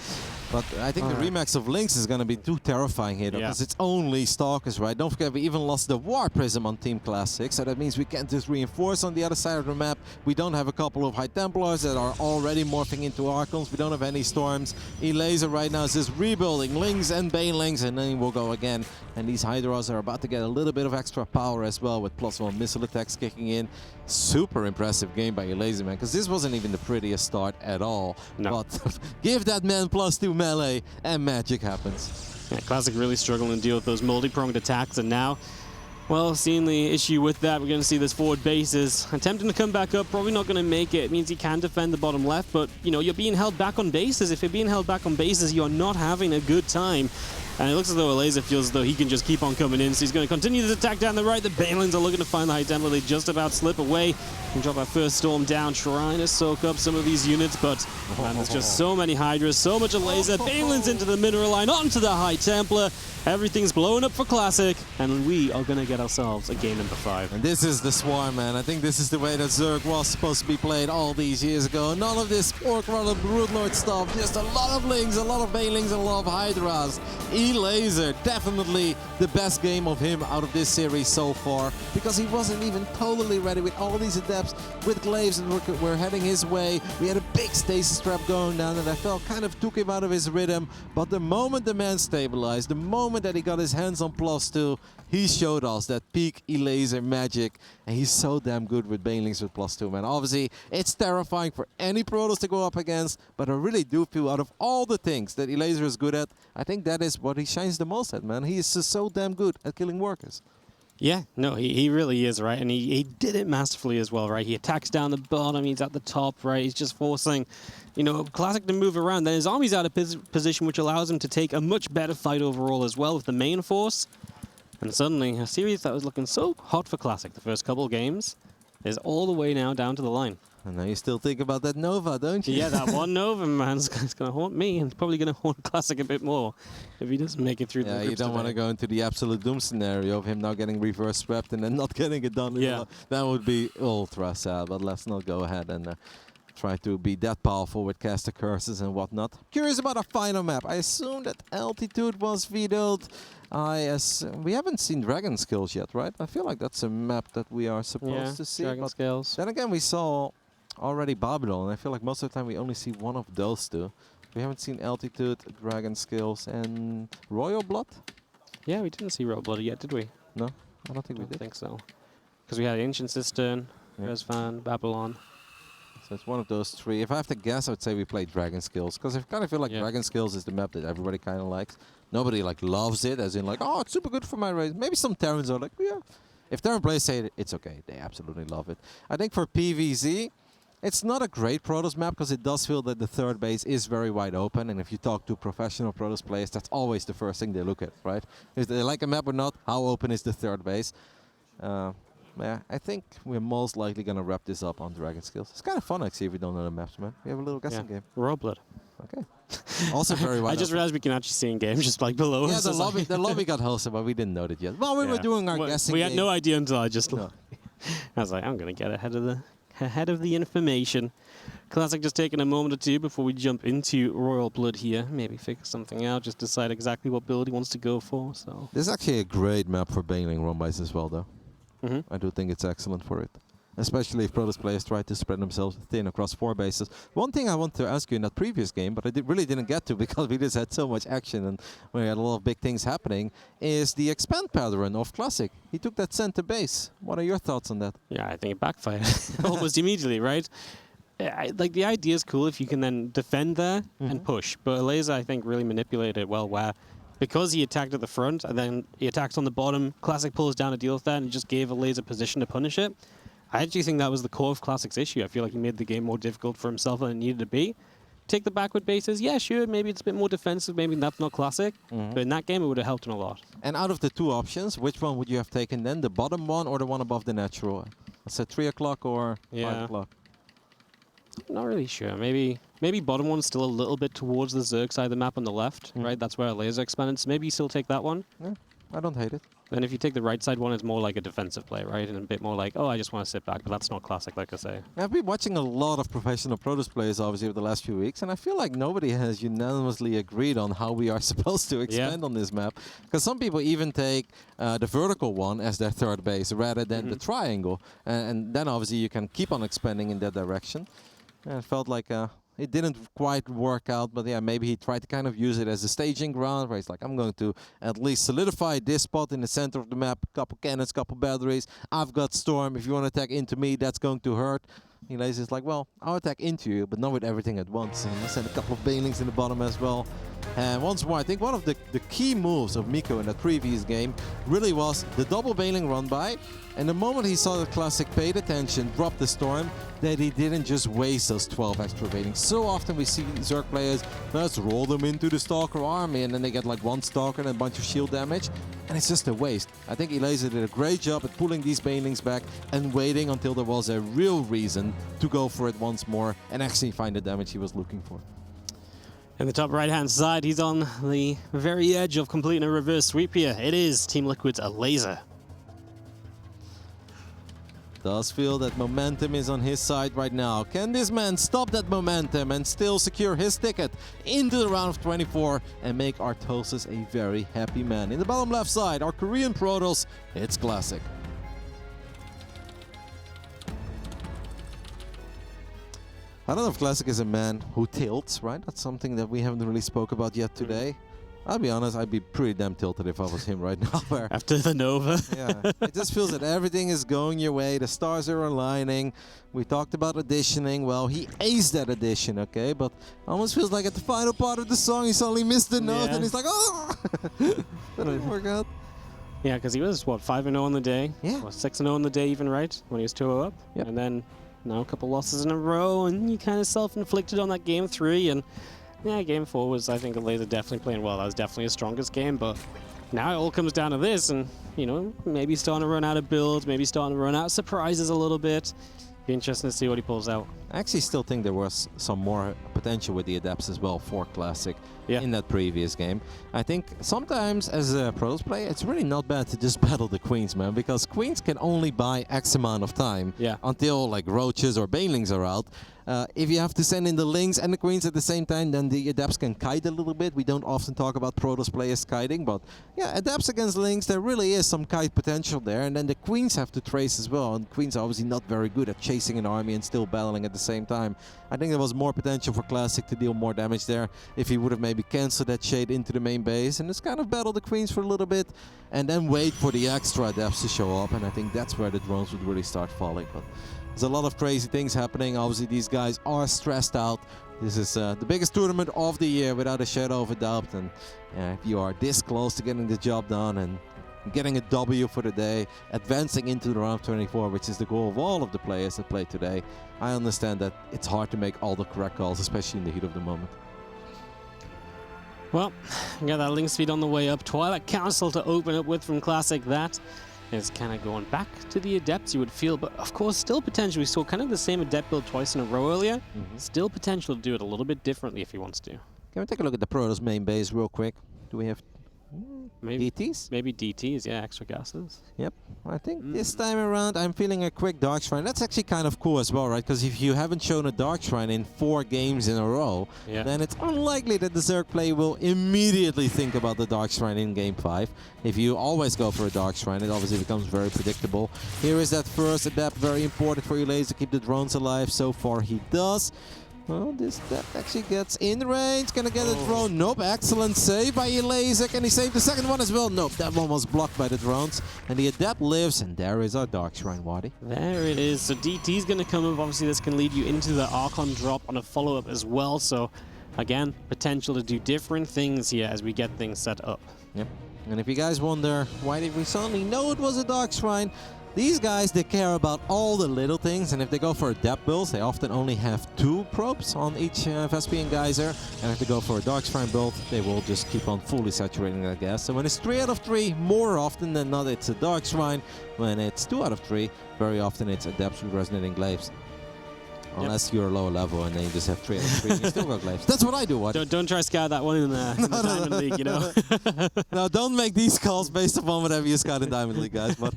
But I think the remax of Lynx is going to be too terrifying here, because it's only Stalkers, right? Don't forget, we even lost the War Prism on Team Classic, so that means we can't just reinforce on the other side of the map. We don't have a couple of High Templars that are already morphing into Archons. We don't have any Storms. Elazer right now is just rebuilding Lynx and Banelings, and then we'll go again. And these Hydras are about to get a little bit of extra power as well, with +1 missile attacks kicking in. Super impressive game by Elazer, man, because this wasn't even the prettiest start at all.
No.
But give that man +2 melee and magic happens.
Yeah, Classic really struggling to deal with those multi-pronged attacks, and now, well, seeing the issue with that, we're going to see this forward bases attempting to come back up, probably not going to make it. It means he can defend the bottom left, but, you know, you're being held back on bases. If you're being held back on bases, you're not having a good time. And it looks as though Elazer feels as though he can just keep on coming in, so he's going to continue this attack down the right. The Banelings are looking to find the High Templar. They just about slip away and drop our first Storm down, trying to soak up some of these units, but man, there's just so many Hydras, so much Elazer. Banelings into the mineral line, onto the High Templar. Everything's blowing up for Classic, and we are going to get ourselves a game number 5.
And this is the Swarm, man. I think this is the way that Zerg was supposed to be played all these years ago. None of this Orc Runner Broodlord stuff, just a lot of Lings, a lot of Banelings, and a lot of Hydras. Elazer, definitely the best game of him out of this series so far, because he wasn't even totally ready with all these adepts, with Glaives that were heading his way. We had a big stasis trap going down that I felt kind of took him out of his rhythm, but the moment the man stabilized, the moment that he got his hands on +2, he showed us that peak Elazer magic, and he's so damn good with Banelings with +2, man. Obviously, it's terrifying for any Protoss to go up against, but I really do feel out of all the things that Elazer is good at, I think that is what he shines the most at, man. He is just so damn good at killing workers.
Yeah, no, he really is, right? And he did it masterfully as well, right? He attacks down the bottom, he's at the top, right? He's just forcing, you know, Classic to move around. Then his army's out of position, which allows him to take a much better fight overall as well with the main force. And suddenly, a series that was looking so hot for Classic the first couple of games is all the way now down to the line.
And now you still think about that Nova, don't you?
Yeah, that one Nova, man, is going to haunt me, and probably going to haunt Classic a bit more if he doesn't make it through the groups.
Yeah, you don't want to go into the absolute doom scenario of him now getting reverse swept and then not getting it done.
Yeah.
That would be ultra sad, but let's not go ahead and try to be that powerful with caster curses and whatnot. Curious about our final map. I assume that Altitude was vetoed. We haven't seen Dragon Skills yet, right? I feel like that's a map that we are supposed to see.
Dragon Scales.
Then again, we saw already Babylon, and I feel like most of the time we only see one of those two. We haven't seen Altitude, Dragon Skills, and Royal Blood?
Yeah, we didn't see Royal Blood yet, did we?
No, I don't think we
I
did.
think so. Because we had Ancient Cistern,
Yeah.
Resvan, Babylon.
So it's one of those 3. If I have to guess, I would say we played Dragon Skills, because I kind of feel like Dragon Skills is the map that everybody kind of likes. Nobody like loves it, as in like, oh, it's super good for my race. Maybe some Terrans are like, yeah. If Terran players say it, it's okay. They absolutely love it. I think for PvZ, it's not a great Protoss map, because it does feel that the third base is very wide open, and if you talk to professional Protoss players, that's always the first thing they look at, right? If they like a map or not, how open is the third base? Yeah, I think we're most likely going to wrap this up on Dragon Skills. It's kind of fun, actually, if we don't know the maps, man. We have a little guessing game.
Royal Blood.
Okay. Also very wide
I just
open.
realized we can actually see in game just like below
Yeah,
us.
the lobby got hosted, but we didn't know that yet. Well, we were doing our guessing
We
game.
had no idea until I just
No.
I was like, I'm going to get ahead of the information. Classic just taking a moment or two before we jump into Royal Blood here. Maybe figure something out, just decide exactly what build he wants to go for. So
This is actually a great map for Baneling run bys as well, though.
Mhm.
I do think it's excellent for it. especially if Protoss players try to spread themselves thin across 4 bases. One thing I want to ask you in that previous game, but I really didn't get to because we just had so much action and we had a lot of big things happening, is the expand pattern of Classic. He took that center base. What are your thoughts on that?
Yeah, I think it backfired almost immediately, right? Like, the idea is cool if you can then defend there and push, but Elazer, I think, really manipulated it well, where because he attacked at the front and then he attacks on the bottom, Classic pulls down to deal with that and just gave Elazer position to punish it. I actually think that was the core of Classic's issue. I feel like he made the game more difficult for himself than it needed to be. Take the backward bases, yeah, sure, maybe it's a bit more defensive, maybe that's not Classic, but in that game it would have helped him a lot.
And out of the 2 options, which one would you have taken then? The bottom one or the one above the natural? I said 3 o'clock or 5 o'clock?
Not really sure. Maybe bottom one's still a little bit towards the Zerg side of the map on the left, right? That's where Elazer expanded, so maybe you still take that one.
Yeah, I don't hate it.
Then if you take the right side one, it's more like a defensive play, right? And a bit more like, oh, I just want to sit back, but that's not Classic, like I say.
I've been watching a lot of professional Protoss players, obviously, over the last few weeks, and I feel like nobody has unanimously agreed on how we are supposed to expand on this map. Because some people even take the vertical one as their 3rd base rather than the triangle. And then, obviously, you can keep on expanding in that direction. And it felt like it didn't quite work out, but yeah, maybe he tried to kind of use it as a staging ground, where he's like, I'm going to at least solidify this spot in the center of the map, couple cannons, couple batteries, I've got Storm, if you want to attack into me, that's going to hurt. Elazer like, well, I'll attack into you, but not with everything at once. And I sent a couple of banelings in the bottom as well. And once more, I think one of the key moves of Miko in that previous game really was the double bailing run by. And the moment he saw the Classic paid attention, dropped the Storm, that he didn't just waste those 12 extra bailings. So often we see Zerg players, let's roll them into the Stalker army, and then they get like 1 Stalker and a bunch of shield damage. And it's just a waste. I think Elazer did a great job at pulling these banelings back and waiting until there was a real reason to go for it once more and actually find the damage he was looking for.
In the top right-hand side, he's on the very edge of completing a reverse sweep here. It is Team Liquid's Elazer.
Does feel that momentum is on his side right now. Can this man stop that momentum and still secure his ticket into the round of 24 and make Artosis a very happy man? In the bottom left side, our Korean Protoss, it's Classic. I don't know if Classic is a man who tilts, right? That's something that we haven't really spoke about yet today. I'll be honest, I'd be pretty damn tilted if I was him right now. Where
After the Nova.
yeah, it just feels that everything is going your way. The stars are aligning. We talked about auditioning. Well, he aced that audition, okay? But it almost feels like at the final part of the song, he suddenly missed the note and he's like, oh! That didn't work out.
Yeah, because he was, what, 5-0 on the day?
Yeah.
Or 6-0 on the day even, right? When he was 2-0 up.
Yep.
And then, now a couple losses in a row, and you kind of self-inflicted on that game 3, and yeah, game 4 was, I think, Elazer definitely playing well. That was definitely his strongest game, but now it all comes down to this, and, you know, maybe starting to run out of builds, maybe starting to run out of surprises a little bit. Be interesting to see what he pulls out.
I actually still think there was some more potential with the adapts as well for Classic in that previous game. I think sometimes as a Protoss player, it's really not bad to just battle the Queens, man, because Queens can only buy X amount of time until like Roaches or Banelings are out. If you have to send in the Lings and the Queens at the same time, then the Adepts can kite a little bit. We don't often talk about Protoss players kiting, but yeah, Adepts against Lings, there really is some kite potential there. And then the Queens have to trace as well, and Queens are obviously not very good at chasing an army and still battling at the same time. I think there was more potential for Classic to deal more damage there if he would have maybe cancelled that shade into the main base and just kind of battle the Queens for a little bit and then wait for the extra Adepts to show up. And I think that's where the drones would really start falling. But there's a lot of crazy things happening. Obviously, these guys are stressed out. This is the biggest tournament of the year, without a shadow of a doubt. And if you are this close to getting the job done and getting a W for the day, advancing into the round of 24, which is the goal of all of the players that play today, I understand that it's hard to make all the correct calls, especially in the heat of the moment.
Well, we got that link speed on the way up. Twilight Council to open up with from Classic. That is kind of going back to the Adepts, you would feel, but of course still potential. We saw kind of the same Adept build twice in a row earlier. Still potential to do it a little bit differently if he wants to.
Can we take a look at the Protoss main base real quick? Do we have
Maybe
DTs?
maybe DTs, yeah, extra gases.
Yep. I think this time around I'm feeling a quick Dark Shrine. That's actually kind of cool as well, right? Because if you haven't shown a Dark Shrine in 4 games in a row,
Yeah.
then it's unlikely that the Zerg player will immediately think about the Dark Shrine in Game 5. If you always go for a Dark Shrine, it obviously becomes very predictable. Here is that first adapt, very important for Elazer to keep the drones alive. So far he does. Well, this adapt actually gets in range. Gonna get a drone. Nope, excellent save by Elazer. Can he save the second one as well? Nope, that one was blocked by the drones. And the adapt lives, and there is our Dark Shrine, Wadi.
There it is. So DT's going to come up. Obviously, this can lead you into the Archon drop on a follow-up as well. So, again, potential to do different things here as we get things set up.
Yep. And if you guys wonder, why did we suddenly know it was a Dark Shrine? These guys, they care about all the little things, and if they go for adapt builds, they often only have 2 probes on each Vespian Geyser, and if they go for a Dark Shrine build, they will just keep on fully saturating that gas. So when it's 3 out of 3, more often than not, it's a Dark Shrine. When it's 2 out of 3, very often it's adapts with Resonating Glaives. Unless you're lower level and then you just have 3 out of 3 and you still got glaives. That's what I do, what?
Don't try scout that one in the Diamond League, you know.
No, don't make these calls based upon whatever you scout in Diamond League, guys. But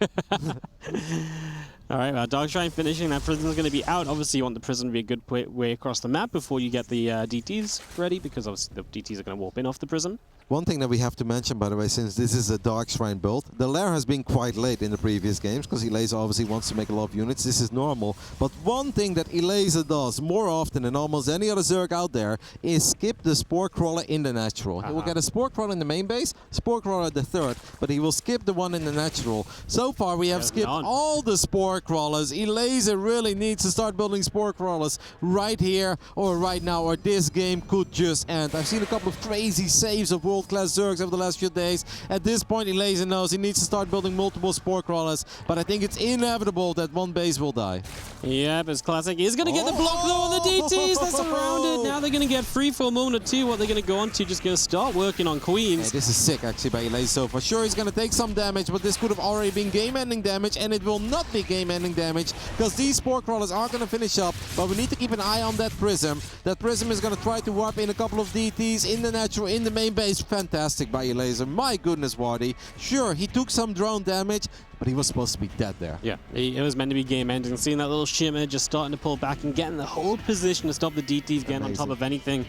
All right, Dark Shrine finishing. That prison's going to be out. Obviously, you want the prison to be a good way across the map before you get the DTs ready, because obviously the DTs are going to warp in off the prison.
one thing that we have to mention, by the way, since this is a Dark Shrine build, the lair has been quite late in the previous games, because Elazer obviously wants to make a lot of units. This is normal. But one thing that Elazer does more often than almost any other Zerg out there is skip the Spore Crawler in the natural. He will get a Spore Crawler in the main base, Spore Crawler at the third, but he will skip the one in the natural. So far, we have skipped all the Spore Crawlers. Elazer really needs to start building Spore Crawlers right here or right now, or this game could just end. I've seen a couple of crazy saves of world-class Zergs over the last few days. At this point, Elazer knows he needs to start building multiple Spore Crawlers, but I think it's inevitable that one base will die.
Yep, it's classic. He's going to get the block though on the DTs. They're surrounded. Now they're going to get free for a moment or two. What they're going to go on to, just going to start working on Queens.
Hey, this is sick actually by Elazer. So for sure he's going to take some damage, but this could have already been game-ending damage, and it will not be game-ending damage because these Spore Crawlers are going to finish up, but we need to keep an eye on that Prism. That Prism is going to try to warp in a couple of DTs in the natural, in the main base. Fantastic by Elazer. My goodness, Wardy. Sure, he took some drone damage, but he was supposed to be dead there.
Yeah, it was meant to be game-ending. Seeing that little shimmer just starting to pull back and getting the whole position to stop the DTs getting on top of anything.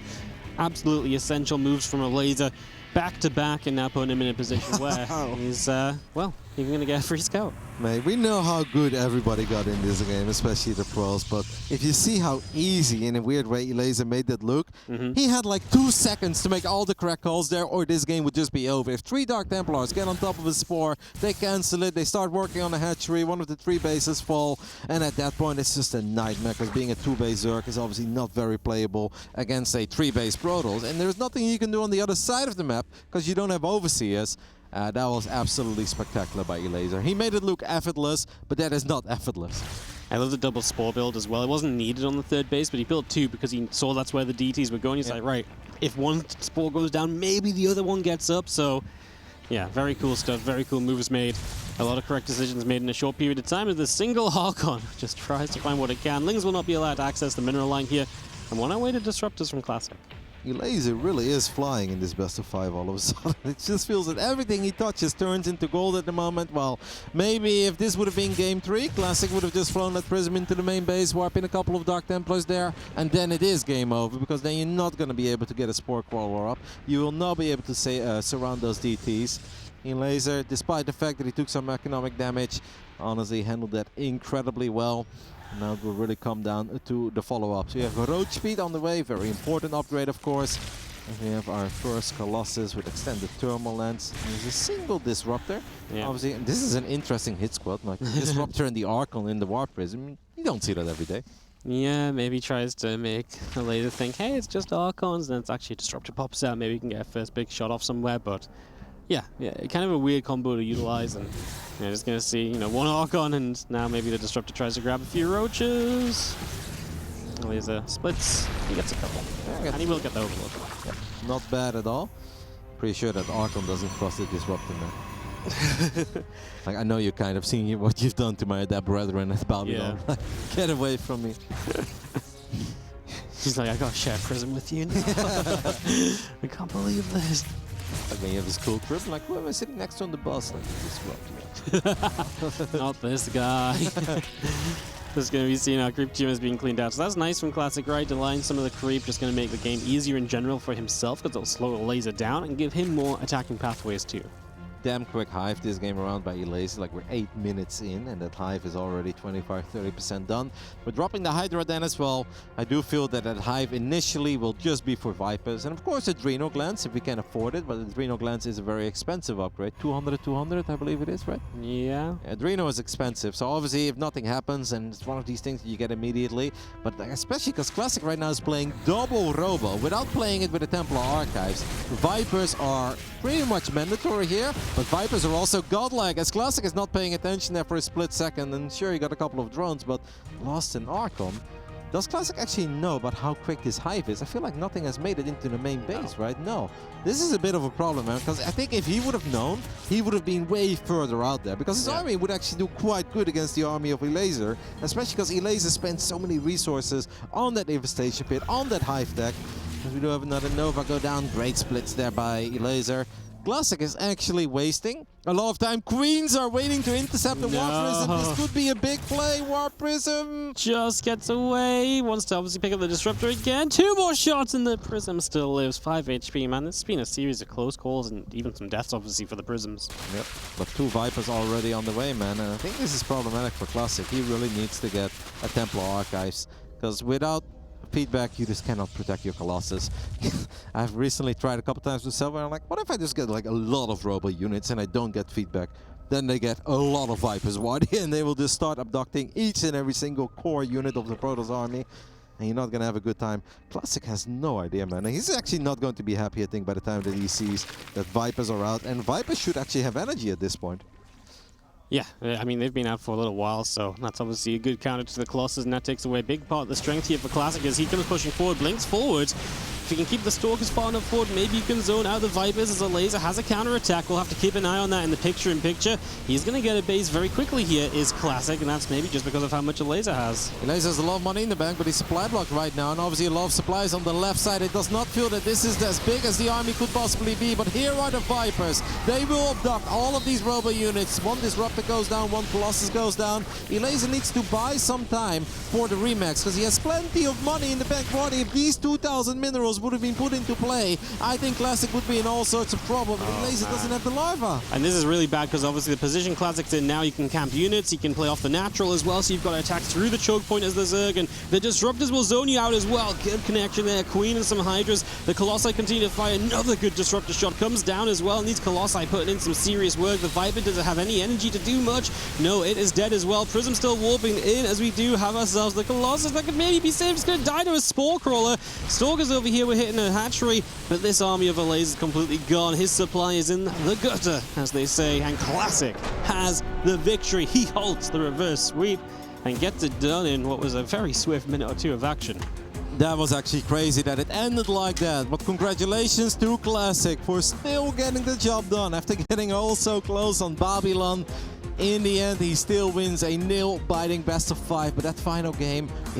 Absolutely essential moves from Elazer. Back-to-back, and now putting him in a position where he's, well, he's going to get a free scout.
Mate, we know how good everybody got in this game, especially the pros, but if you see how easy, in a weird way, Elazer made that look, he had like 2 seconds to make all the correct calls there, or this game would just be over. If 3 Dark Templars get on top of a Spore, they cancel it, they start working on a hatchery, one of the 3 bases fall, and at that point it's just a nightmare, because being a 2-base Zerg is obviously not very playable against a 3-base Protoss, and there's nothing you can do on the other side of the map, because you don't have Overseers. That was absolutely spectacular by Elazer. He made it look effortless, but that is not effortless.
I love the double Spore build as well. It wasn't needed on the 3rd base, but he built 2 because he saw that's where the DTs were going. He's like, right, if one Spore goes down, maybe the other one gets up. So, yeah, very cool stuff. Very cool moves made. A lot of correct decisions made in a short period of time as the single Archon just tries to find what it can. Lings will not be allowed to access the mineral line here. And on our way to disrupt us from Classic.
Elazer really is flying in this best of 5 all of a sudden. It just feels that everything he touches turns into gold at the moment. Well, maybe if this would have been game 3, Classic would have just flown that Prism into the main base, warping a couple of Dark Templars there, and then it is game over, because then you're not going to be able to get a Spore Crawler up. You will not be able to surround those DTs. Elazer, despite the fact that he took some economic damage, honestly handled that incredibly well. Now it will really come down to the follow-up. So we have Roach Speed on the way, very important upgrade of course. And we have our first Colossus with extended thermal lens. There's a single Disruptor.
Yeah.
Obviously, and this is an interesting hit squad, like Disruptor and the Archon in the Warp Prism. You don't see that every day.
Yeah, maybe tries to make Elazer think, hey, it's just Archons, and it's actually a Disruptor pops out. Maybe you can get a first big shot off somewhere, but yeah, kind of a weird combo to utilize, and just gonna see, one Archon, and now maybe the Disruptor tries to grab a few roaches. Elazer splits, he gets a couple, and he will get the Overload.
Yeah, not bad at all. Pretty sure that Archon doesn't cross the Disruptor now. Like, I know you're kind of seeing what you've done to my Adapt brethren at Babylon.
Yeah.
Get away from me.
He's like, I gotta share Prism with you now. I can't believe this.
Like when you have this cool trip, like, who am I sitting next to on the bus? Like, this road,
Not this guy. Just going to be seeing our creep team is being cleaned out. So that's nice from Classic, right? Delaying some of the creep, just going to make the game easier in general for himself because it'll slow Elazer down and give him more attacking pathways too.
Damn quick hive this game around by Elazer. Like, we're 8 minutes in, and that hive is already 25-30% done. We're dropping the Hydra then as well. I do feel that that hive initially will just be for Vipers. And of course, Adrenal Glands, if we can afford it. But Adrenal Glands is a very expensive upgrade. 200, I believe it is, right?
Yeah.
Adrenal is expensive. So obviously, if nothing happens, and it's one of these things that you get immediately. But especially because Classic right now is playing double Robo without playing it with the Templar Archives. Vipers are pretty much mandatory here. But Vipers are also godlike, as Classic is not paying attention there for a split second, and sure, he got a couple of drones, but lost an Archon. Does Classic actually know about how quick this hive is? I feel like nothing has made it into the main base, right? No. This is a bit of a problem, man, because I think if he would have known, he would have been way further out there, because his army would actually do quite good against the army of Elazer, especially because Elazer spends so many resources on that Devastation Pit, on that hive deck. We do have another Nova go down, great splits there by Elazer. Classic is actually wasting a lot of time. Queens are waiting to intercept the War Prism. This could be a big play. War Prism
just gets away. Wants to obviously pick up the Disruptor again. 2 more shots and the Prism still lives. 5 HP, man. This has been a series of close calls and even some deaths, obviously, for the Prisms.
Yep, but 2 Vipers already on the way, man. And I think this is problematic for Classic. He really needs to get a Templar Archives, because without feedback, you just cannot protect your Colossus. I've recently tried a couple times with Silver, and I'm like, what if I just get like a lot of Robo units and I don't get feedback? Then they get a lot of Vipers wide, and they will just start abducting each and every single core unit of the Protoss army, and you're not going to have a good time. Classic has no idea, man. And he's actually not going to be happy, I think, by the time that he sees that Vipers are out, and Vipers should actually have energy at this point.
Yeah, I mean, they've been out for a little while, so that's obviously a good counter to the Colossus, and that takes away a big part of the strength here for Classic as he comes pushing forward, blinks forward. If you can keep the Stalkers far enough forward, maybe you can zone out the Vipers as Elazer has a counter-attack. We'll have to keep an eye on that in the picture-in-picture. He's going to get a base very quickly here, is Classic, and that's maybe just because of how much Elazer has.
Elazer has a lot of money in the bank, but he's supply blocked right now, and obviously a lot of supplies on the left side. It does not feel that this is as big as the army could possibly be, but here are the Vipers. They will abduct all of these Robo units. One Disruptor goes down, one Colossus goes down. Elazer needs to buy some time for the remax, because he has plenty of money in the bank. What if these 2,000 minerals would have been put into play? I think Classic would be in all sorts of trouble, but Elazer doesn't have the larva.
And this is really bad because obviously the position Classic's in now, you can camp units, you can play off the natural as well, so you've got to attack through the choke point as the Zerg, and the Disruptors will zone you out as well. Good connection there, Queen and some Hydras. The Colossi continue to fire. Another good Disruptor shot comes down as well, and these Colossi putting in some serious work. The Viper doesn't have any energy to do much. No, it is dead as well. Prism still warping in as we do have ourselves the Colossus that could maybe be saved. It's going to die to a Spore Crawler. Stalkers over here were hitting a hatchery, but this army of Elazer is completely gone. His supply is in the gutter, as they say, and Classic has the victory. He halts the reverse sweep and gets it done in what was a very swift minute or two of action.
That was actually crazy that it ended like that, but congratulations to Classic for still getting the job done after getting all so close on Babylon. In the end, he still wins a nail-biting best of 5, but that final game, it